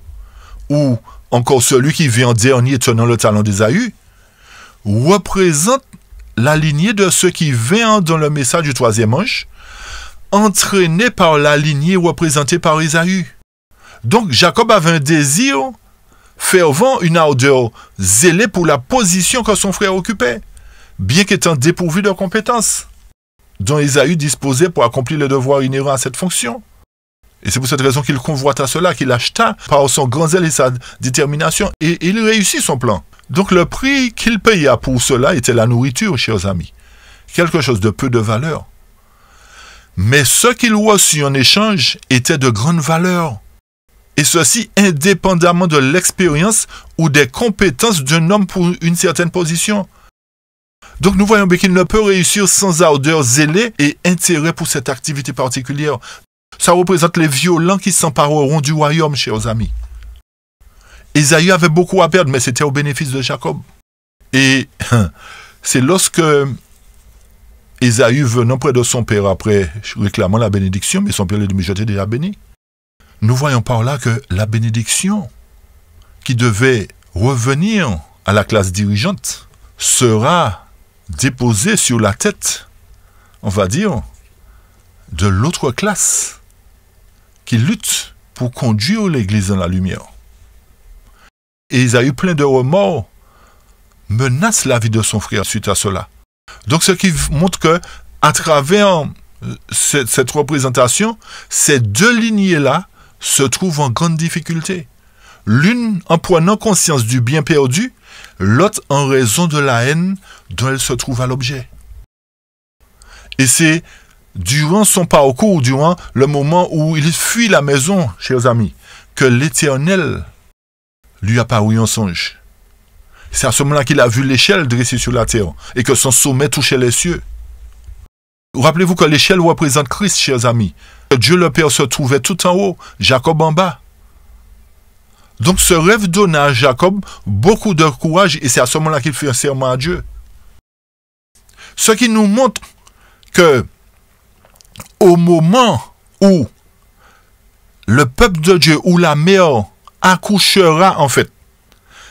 ou encore celui qui vient en dernier tenant le talent d'Ésaü, représente la lignée de ceux qui viennent dans le message du troisième ange, entraînés par la lignée représentée par Ésaü. Donc Jacob avait un désir fervent, une ardeur zélée pour la position que son frère occupait, bien qu'étant dépourvu de compétences, dont Ésaü disposait pour accomplir le devoir inhérent à cette fonction. Et c'est pour cette raison qu'il convoita cela, qu'il acheta par son grand zèle et sa détermination, et il réussit son plan. Donc le prix qu'il paya pour cela était la nourriture, chers amis. Quelque chose de peu de valeur. Mais ce qu'il reçut en échange était de grande valeur. Et ceci indépendamment de l'expérience ou des compétences d'un homme pour une certaine position. Donc nous voyons bien qu'il ne peut réussir sans ardeur zélée et intérêt pour cette activité particulière. Ça représente les violents qui s'empareront du royaume, chers amis. Ésaü avait beaucoup à perdre, mais c'était au bénéfice de Jacob. Et c'est lorsque Ésaü venant près de son père après réclamant la bénédiction, mais son père lui dit, mais je t'ai déjà béni. Nous voyons par là que la bénédiction qui devait revenir à la classe dirigeante sera déposée sur la tête, on va dire, de l'autre classe qui lutte pour conduire l'Église dans la lumière. Et Ésaü, plein de remords, menace la vie de son frère suite à cela. Donc ce qui montre que à travers cette représentation, ces deux lignées-là se trouvent en grande difficulté. L'une en prenant conscience du bien perdu, l'autre en raison de la haine dont elle se trouve à l'objet. Et c'est durant son parcours, durant le moment où il fuit la maison, chers amis, que l'Éternel lui apparut en songe. C'est à ce moment-là qu'il a vu l'échelle dressée sur la terre et que son sommet touchait les cieux. Rappelez-vous que l'échelle représente Christ, chers amis. Dieu le Père se trouvait tout en haut, Jacob en bas. Donc ce rêve donna à Jacob beaucoup de courage et c'est à ce moment-là qu'il fit un serment à Dieu. Ce qui nous montre que au moment où le peuple de Dieu, ou la mère accouchera en fait,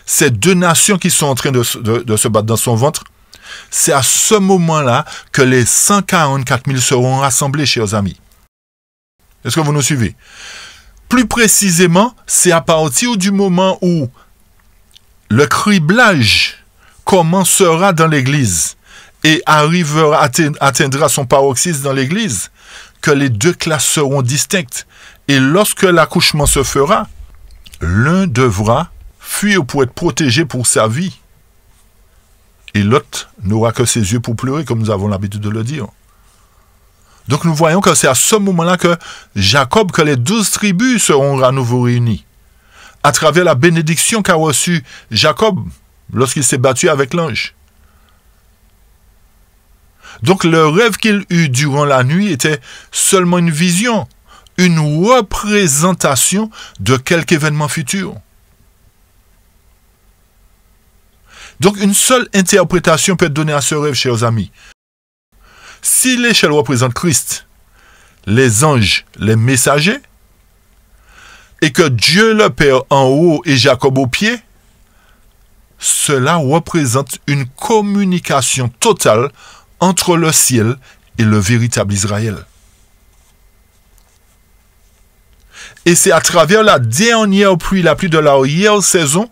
ces deux nations qui sont en train de se battre dans son ventre, c'est à ce moment-là que les 144 000 seront rassemblés, chers amis. Est-ce que vous nous suivez? Plus précisément, c'est à partir du moment où le criblage commencera dans l'Église et atteindra son paroxysme dans l'Église que les deux classes seront distinctes. Et lorsque l'accouchement se fera, l'un devra fuir pour être protégé pour sa vie. Et l'autre n'aura que ses yeux pour pleurer, comme nous avons l'habitude de le dire. Donc nous voyons que c'est à ce moment-là que Jacob, que les 12 tribus seront à nouveau réunies. À travers la bénédiction qu'a reçue Jacob lorsqu'il s'est battu avec l'ange. Donc le rêve qu'il eut durant la nuit était seulement une vision, une représentation de quelque événement futur. Donc une seule interprétation peut être donnée à ce rêve, chers amis. Si l'échelle représente Christ, les anges, les messagers, et que Dieu le Père en haut et Jacob au pied, cela représente une communication totale entre le ciel et le véritable Israël. Et c'est à travers la dernière pluie, la pluie de la hier saison,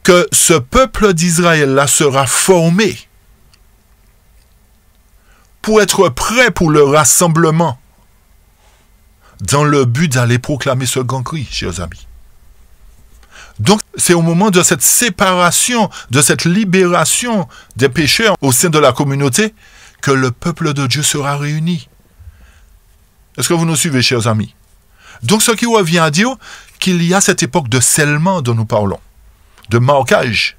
que ce peuple d'Israël-là sera formé pour être prêt pour le rassemblement dans le but d'aller proclamer ce grand cri, chers amis. Donc, c'est au moment de cette séparation, de cette libération des pécheurs au sein de la communauté que le peuple de Dieu sera réuni. Est-ce que vous nous suivez, chers amis? Donc, ce qui revient à dire qu'il y a cette époque de scellement dont nous parlons, de marquage.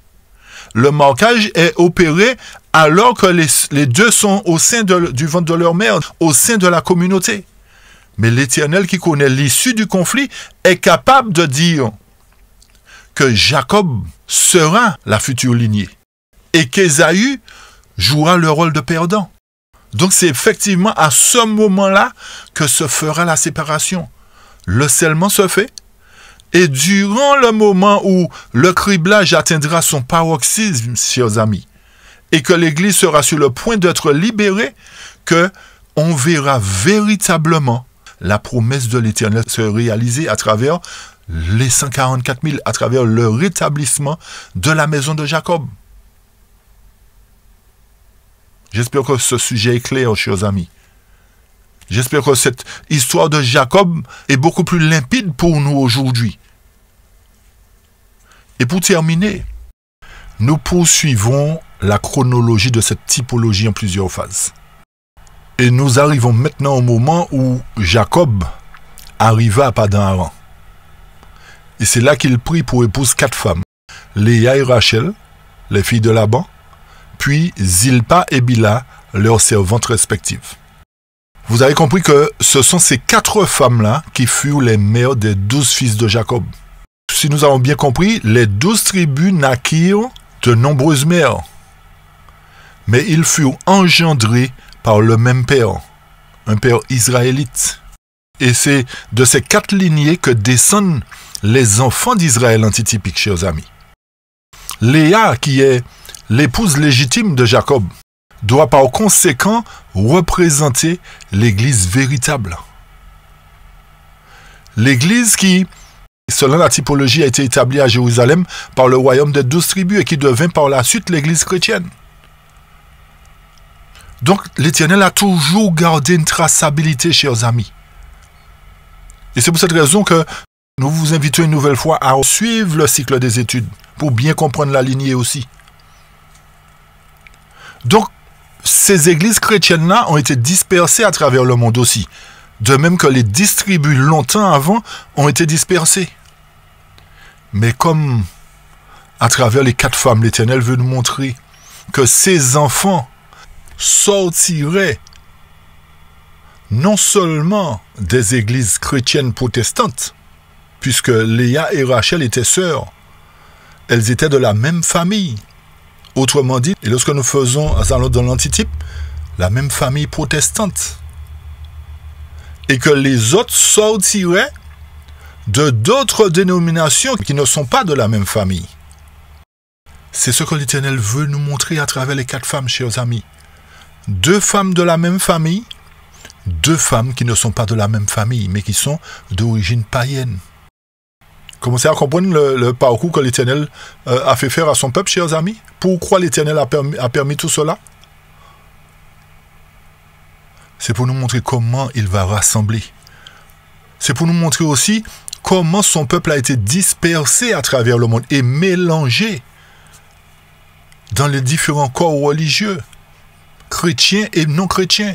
Le marquage est opéré alors que les deux sont au sein du ventre de leur mère, au sein de la communauté. Mais l'Éternel qui connaît l'issue du conflit est capable de dire que Jacob sera la future lignée et qu'Ésaü jouera le rôle de perdant. Donc c'est effectivement à ce moment-là que se fera la séparation. Le scellement se fait et durant le moment où le criblage atteindra son paroxysme, chers amis, et que l'Église sera sur le point d'être libérée, que on verra véritablement la promesse de l'Éternel se réaliser à travers les 144 000, à travers le rétablissement de la maison de Jacob. J'espère que ce sujet est clair, chers amis. J'espère que cette histoire de Jacob est beaucoup plus limpide pour nous aujourd'hui. Et pour terminer, nous poursuivons la chronologie de cette typologie en plusieurs phases. Et nous arrivons maintenant au moment où Jacob arriva à Padan-Aram. Et c'est là qu'il prit pour épouse 4 femmes. Léa et Rachel, les filles de Laban, puis Zilpa et Bila, leurs servantes respectives. Vous avez compris que ce sont ces 4 femmes-là qui furent les mères des 12 fils de Jacob. Si nous avons bien compris, les 12 tribus naquirent de nombreuses mères. Mais ils furent engendrés par le même père, un père israélite. Et c'est de ces 4 lignées que descendent les enfants d'Israël antitypiques, chers amis. Léa, qui est l'épouse légitime de Jacob, doit par conséquent représenter l'Église véritable. L'Église qui, selon la typologie, a été établie à Jérusalem par le royaume des 12 tribus et qui devint par la suite l'Église chrétienne. Donc, l'Éternel a toujours gardé une traçabilité, chers amis. Et c'est pour cette raison que nous vous invitons une nouvelle fois à suivre le cycle des études pour bien comprendre la lignée aussi. Donc, ces églises chrétiennes-là ont été dispersées à travers le monde aussi. De même que les 10 tribus longtemps avant ont été dispersées. Mais comme à travers les 4 femmes, l'Éternel veut nous montrer que ses enfants sortiraient non seulement des églises chrétiennes protestantes, puisque Léa et Rachel étaient sœurs, elles étaient de la même famille. Autrement dit, et lorsque nous faisons dans l'antitype, la même famille protestante. Et que les autres sortiraient de d'autres dénominations qui ne sont pas de la même famille. C'est ce que l'Éternel veut nous montrer à travers les 4 femmes, chers amis. 2 femmes de la même famille, 2 femmes qui ne sont pas de la même famille, mais qui sont d'origine païenne. Commencez à comprendre le parcours que l'Éternel a fait faire à son peuple, chers amis. Pourquoi l'Éternel a permis tout cela? C'est pour nous montrer comment il va rassembler. C'est pour nous montrer aussi comment son peuple a été dispersé à travers le monde et mélangé dans les différents corps religieux, chrétiens et non chrétiens.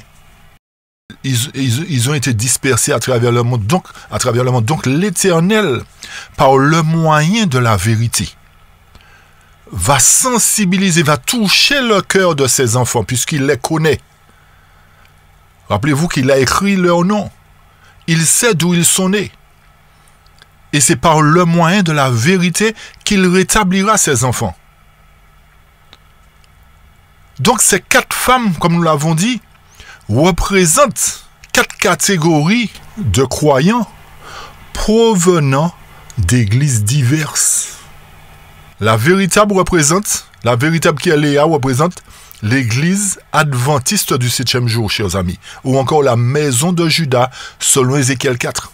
Ils ont été dispersés à travers le monde. Donc l'Éternel, par le moyen de la vérité, va sensibiliser, va toucher le cœur de ses enfants, puisqu'il les connaît. Rappelez-vous qu'il a écrit leur nom. Il sait d'où ils sont nés. Et c'est par le moyen de la vérité qu'il rétablira ses enfants. Donc ces 4 femmes, comme nous l'avons dit, représentent 4 catégories de croyants provenant d'églises diverses. La véritable qui est Léa, représente l'église adventiste du 7e jour, chers amis, ou encore la maison de Juda, selon Ézéchiel 4.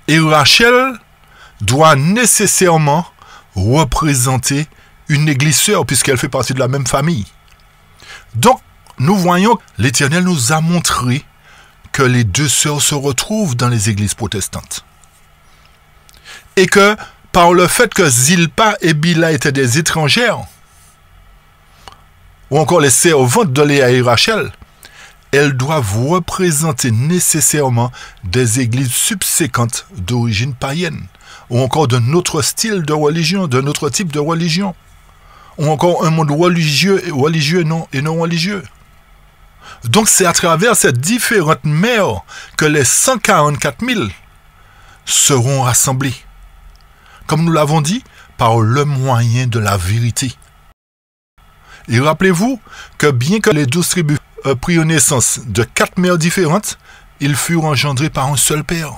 Et Rachel doit nécessairement représenter une église sœur, puisqu'elle fait partie de la même famille. Donc, nous voyons, l'Éternel nous a montré que les 2 sœurs se retrouvent dans les églises protestantes. Et que, par le fait que Zilpa et Bila étaient des étrangères, ou encore les servantes de Léa et Rachel, elles doivent représenter nécessairement des églises subséquentes d'origine païenne, ou encore d'un autre style de religion, d'un autre type de religion, ou encore un monde religieux et non religieux. Donc c'est à travers ces différentes mères que les 144 000 seront rassemblés. Comme nous l'avons dit, par le moyen de la vérité. Et rappelez-vous que bien que les 12 tribus prirent naissance de 4 mères différentes, ils furent engendrés par un seul père,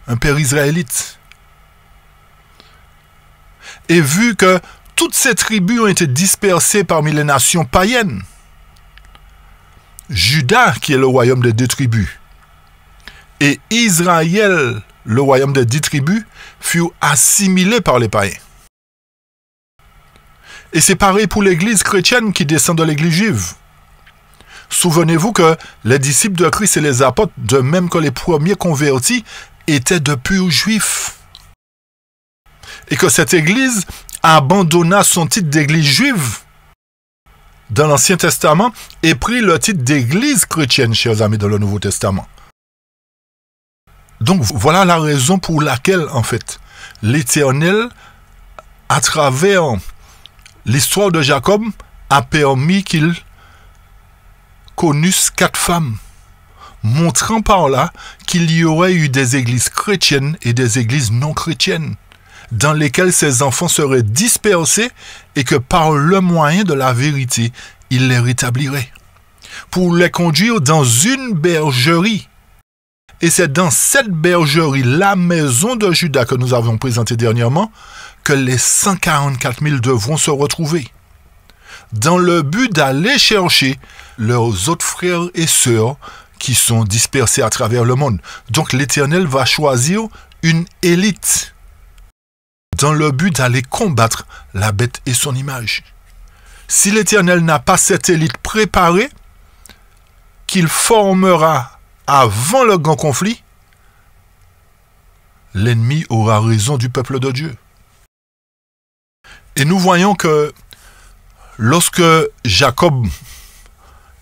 un père israélite. Et vu que toutes ces tribus ont été dispersées parmi les nations païennes, Juda, qui est le royaume des 2 tribus, et Israël, le royaume des 10 tribus, furent assimilés par les païens. Et c'est pareil pour l'église chrétienne qui descend de l'église juive. Souvenez-vous que les disciples de Christ et les apôtres, de même que les premiers convertis, étaient de purs juifs. Et que cette église abandonna son titre d'église juive dans l'Ancien Testament et prit le titre d'église chrétienne, chers amis, dans le Nouveau Testament. Donc voilà la raison pour laquelle, en fait, l'Éternel, à travers l'histoire de Jacob, a permis qu'il connusse 4 femmes, montrant par là qu'il y aurait eu des églises chrétiennes et des églises non chrétiennes, dans lesquelles ces enfants seraient dispersés et que par le moyen de la vérité, il les rétablirait, pour les conduire dans une bergerie. Et c'est dans cette bergerie, la maison de Juda que nous avons présentée dernièrement, que les 144 000 devront se retrouver, dans le but d'aller chercher leurs autres frères et sœurs qui sont dispersés à travers le monde. Donc l'Éternel va choisir une élite, dans le but d'aller combattre la bête et son image. Si l'Éternel n'a pas cette élite préparée, qu'il formera avant le grand conflit, l'ennemi aura raison du peuple de Dieu. Et nous voyons que lorsque Jacob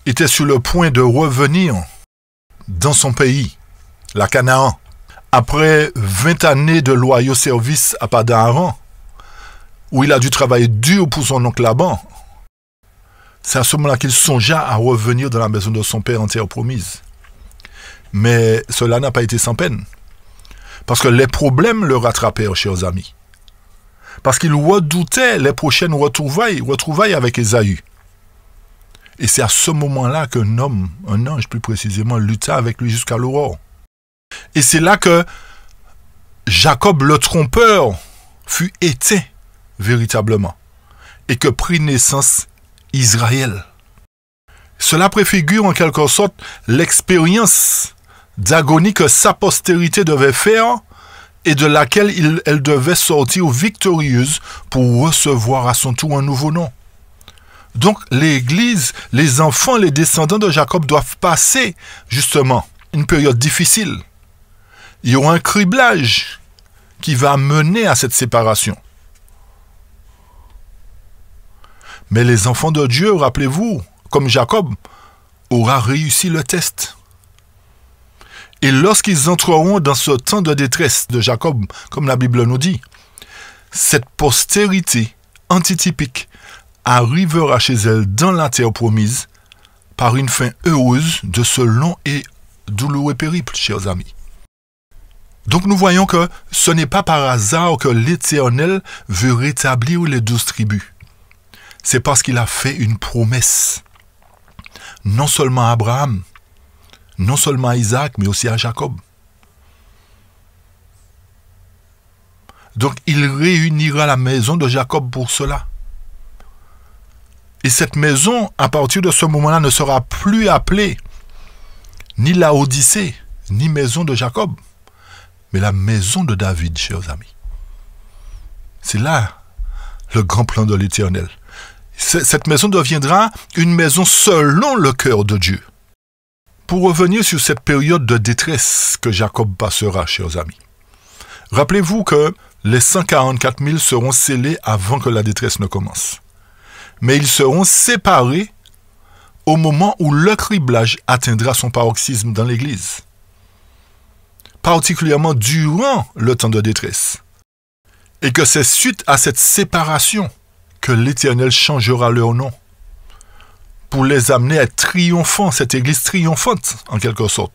était sur le point de revenir dans son pays, la Canaan, après 20 années de loyaux services à Padan-Aram, où il a dû travailler dur pour son oncle Laban, c'est à ce moment-là qu'il songea à revenir dans la maison de son père en terre promise. Mais cela n'a pas été sans peine, parce que les problèmes le rattrapèrent, chers amis. Parce qu'il redoutait les prochaines retrouvailles avec Ésaü. Et c'est à ce moment-là qu'un homme, un ange plus précisément, lutta avec lui jusqu'à l'aurore. Et c'est là que Jacob le trompeur fut éteint véritablement, et que prit naissance Israël. Cela préfigure en quelque sorte l'expérience d'agonie que sa postérité devait faire et de laquelle elle devait sortir victorieuse pour recevoir à son tour un nouveau nom. Donc l'Église, les enfants, les descendants de Jacob doivent passer justement une période difficile. Il y aura un criblage qui va mener à cette séparation. Mais les enfants de Dieu, rappelez-vous, comme Jacob, aura réussi le test. Et lorsqu'ils entreront dans ce temps de détresse de Jacob, comme la Bible nous dit, cette postérité antitypique arrivera chez elle dans la terre promise par une fin heureuse de ce long et douloureux périple, chers amis. Donc nous voyons que ce n'est pas par hasard que l'Éternel veut rétablir les 12 tribus. C'est parce qu'il a fait une promesse, non seulement à Abraham, non seulement à Isaac, mais aussi à Jacob. Donc il réunira la maison de Jacob pour cela. Et cette maison, à partir de ce moment-là, ne sera plus appelée ni la Odyssée, ni maison de Jacob, mais la maison de David, chers amis. C'est là le grand plan de l'Éternel. Cette maison deviendra une maison selon le cœur de Dieu. Pour revenir sur cette période de détresse que Jacob passera, chers amis, rappelez-vous que les 144 000 seront scellés avant que la détresse ne commence. Mais ils seront séparés au moment où le criblage atteindra son paroxysme dans l'Église, particulièrement durant le temps de détresse. Et que c'est suite à cette séparation que l'Éternel changera leur nom, pour les amener à être triomphants, cette Église triomphante, en quelque sorte,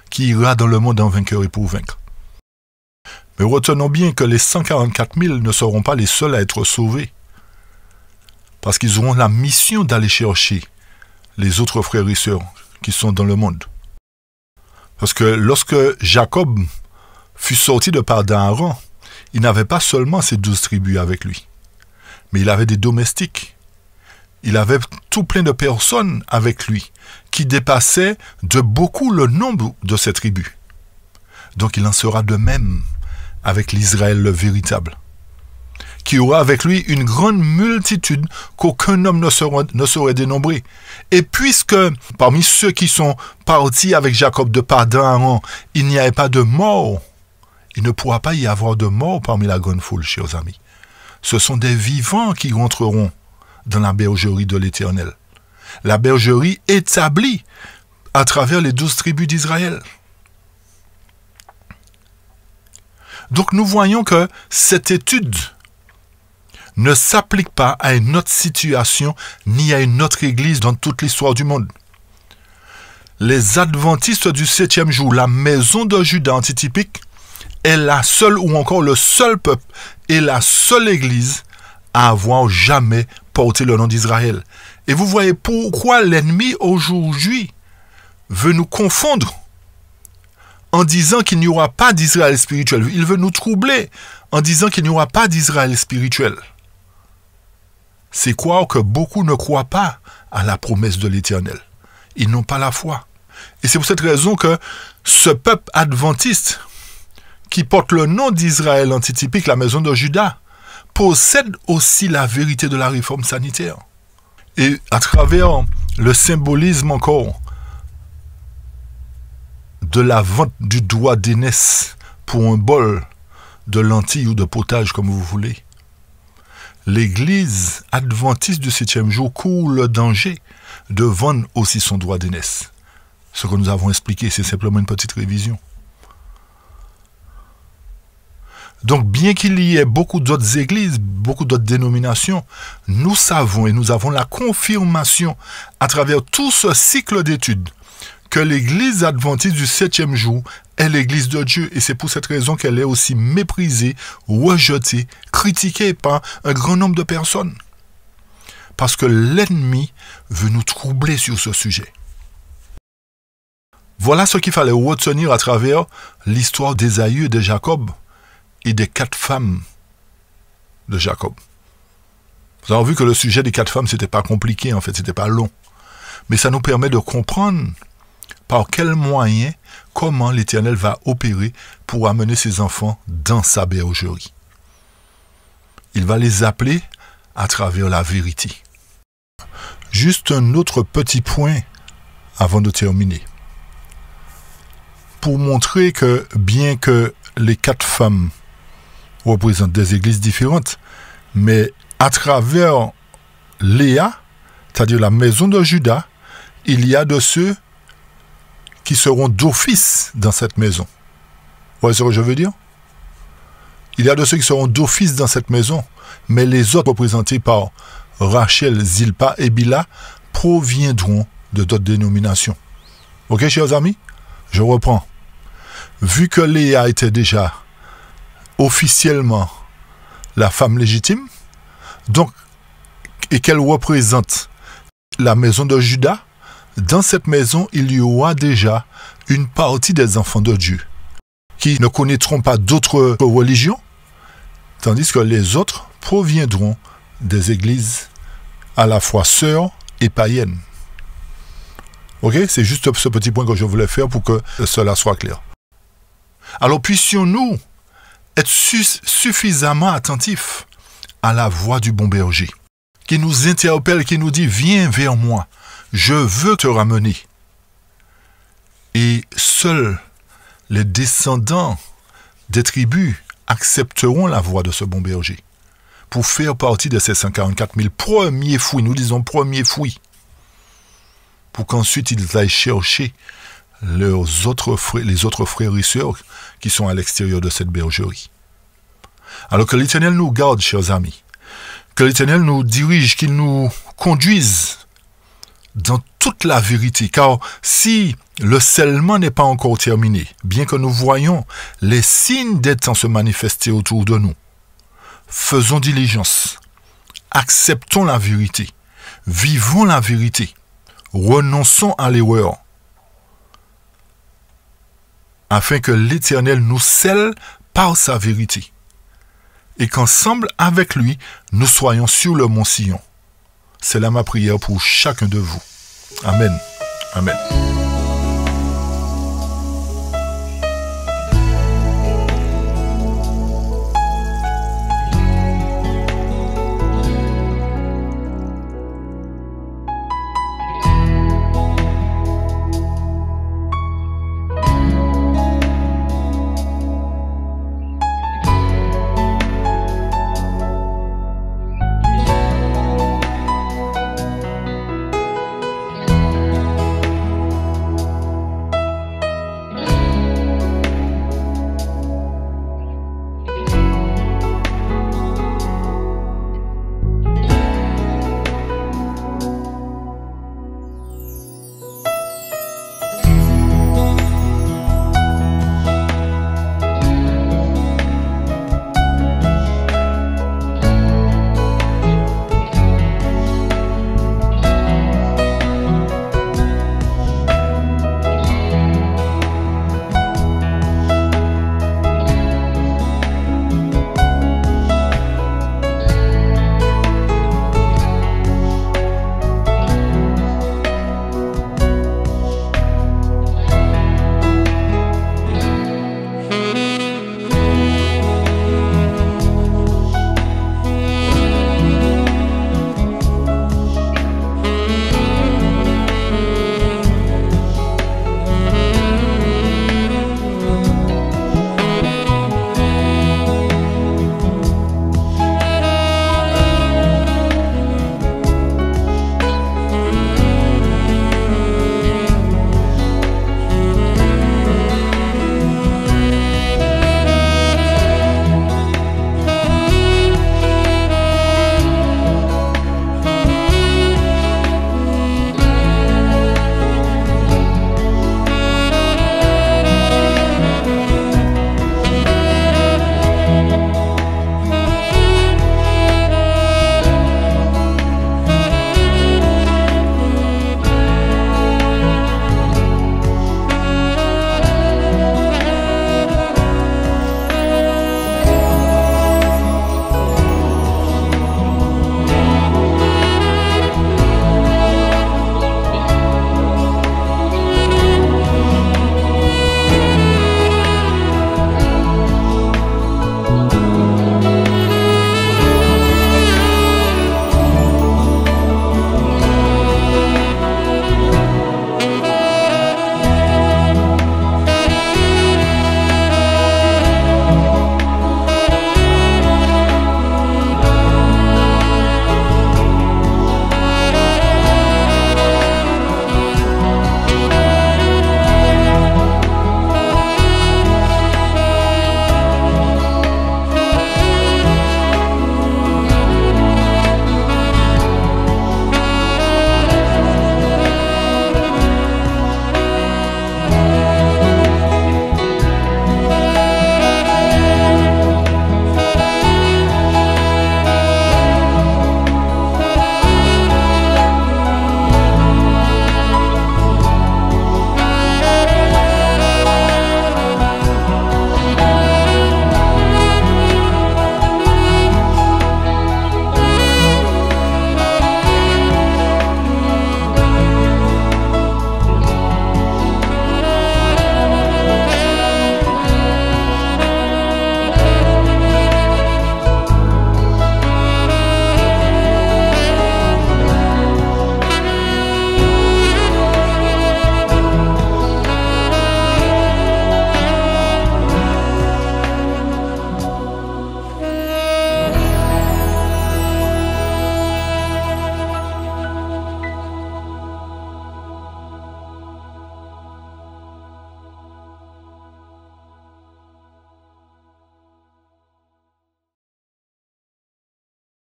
qui ira dans le monde en vainqueur et pour vaincre. Mais retenons bien que les 144 000 ne seront pas les seuls à être sauvés, parce qu'ils auront la mission d'aller chercher les autres frères et sœurs qui sont dans le monde. Parce que lorsque Jacob fut sorti de Padan-Aram, il n'avait pas seulement ses 12 tribus avec lui, mais il avait des domestiques. Il avait tout plein de personnes avec lui, qui dépassaient de beaucoup le nombre de ces tribus. Donc il en sera de même avec l'Israël le véritable, qui aura avec lui une grande multitude qu'aucun homme ne saurait dénombrer. Et puisque parmi ceux qui sont partis avec Jacob de Padan-Aram, il n'y avait pas de mort, il ne pourra pas y avoir de mort parmi la grande foule, chers amis. Ce sont des vivants qui rentreront dans la bergerie de l'Éternel. La bergerie établie à travers les 12 tribus d'Israël. Donc nous voyons que cette étude ne s'applique pas à une autre situation ni à une autre église dans toute l'histoire du monde. Les adventistes du 7e jour, la maison de Juda antitypique, est la seule ou encore le seul peuple et la seule église à avoir jamais porté le nom d'Israël. Et vous voyez pourquoi l'ennemi aujourd'hui veut nous confondre en disant qu'il n'y aura pas d'Israël spirituel. Il veut nous troubler en disant qu'il n'y aura pas d'Israël spirituel. C'est croire que beaucoup ne croient pas à la promesse de l'Éternel. Ils n'ont pas la foi. Et c'est pour cette raison que ce peuple adventiste, qui porte le nom d'Israël antitypique, la maison de Juda, possède aussi la vérité de la réforme sanitaire. Et à travers le symbolisme encore de la vente du doigt d'aînesse pour un bol de lentilles ou de potage, comme vous voulez, l'église adventiste du 7e jour court le danger de vendre aussi son doigt d'aînesse. Ce que nous avons expliqué, c'est simplement une petite révision. Donc, bien qu'il y ait beaucoup d'autres églises, beaucoup d'autres dénominations, nous savons et nous avons la confirmation à travers tout ce cycle d'études que l'église adventiste du 7e jour est l'église de Dieu. Et c'est pour cette raison qu'elle est aussi méprisée, rejetée, critiquée par un grand nombre de personnes. Parce que l'ennemi veut nous troubler sur ce sujet. Voilà ce qu'il fallait retenir à travers l'histoire d'Ésaü et de Jacob et des 4 femmes de Jacob. Vous avez vu que le sujet des 4 femmes, c'était pas compliqué, en fait, c'était pas long. Mais ça nous permet de comprendre par quels moyens, comment l'Éternel va opérer pour amener ses enfants dans sa bergerie. Il va les appeler à travers la vérité. Juste un autre petit point avant de terminer. Pour montrer que, bien que les 4 femmes représentent des églises différentes, mais à travers Léa, c'est-à-dire la maison de Juda, il y a de ceux qui seront d'office dans cette maison. Vous voyez ce que je veux dire? Il y a de ceux qui seront d'office dans cette maison, mais les autres représentés par Rachel, Zilpa et Bila proviendront de d'autres dénominations. Ok, chers amis? Je reprends. Vu que Léa était déjà officiellement la femme légitime, donc, et qu'elle représente la maison de Juda, dans cette maison, il y aura déjà une partie des enfants de Dieu qui ne connaîtront pas d'autres religions, tandis que les autres proviendront des églises à la fois sœurs et païennes. Ok? C'est juste ce petit point que je voulais faire pour que cela soit clair. Alors puissions-nous être suffisamment attentifs à la voix du bon berger, qui nous interpelle, qui nous dit « Viens vers moi, je veux te ramener ». Et seuls les descendants des tribus accepteront la voix de ce bon berger pour faire partie de ces 144 000 premiers fruits, nous disons premiers fruits, pour qu'ensuite ils aillent chercher les autres frères et sœurs qui sont à l'extérieur de cette bergerie. Alors que l'Éternel nous garde, chers amis, que l'Éternel nous dirige, qu'il nous conduise dans toute la vérité, car si le scellement n'est pas encore terminé, bien que nous voyons les signes des temps se manifester autour de nous, faisons diligence, acceptons la vérité, vivons la vérité, renonçons à l'erreur, afin que l'Éternel nous scelle par sa vérité, et qu'ensemble avec lui, nous soyons sur le mont Sion. C'est là ma prière pour chacun de vous. Amen. Amen.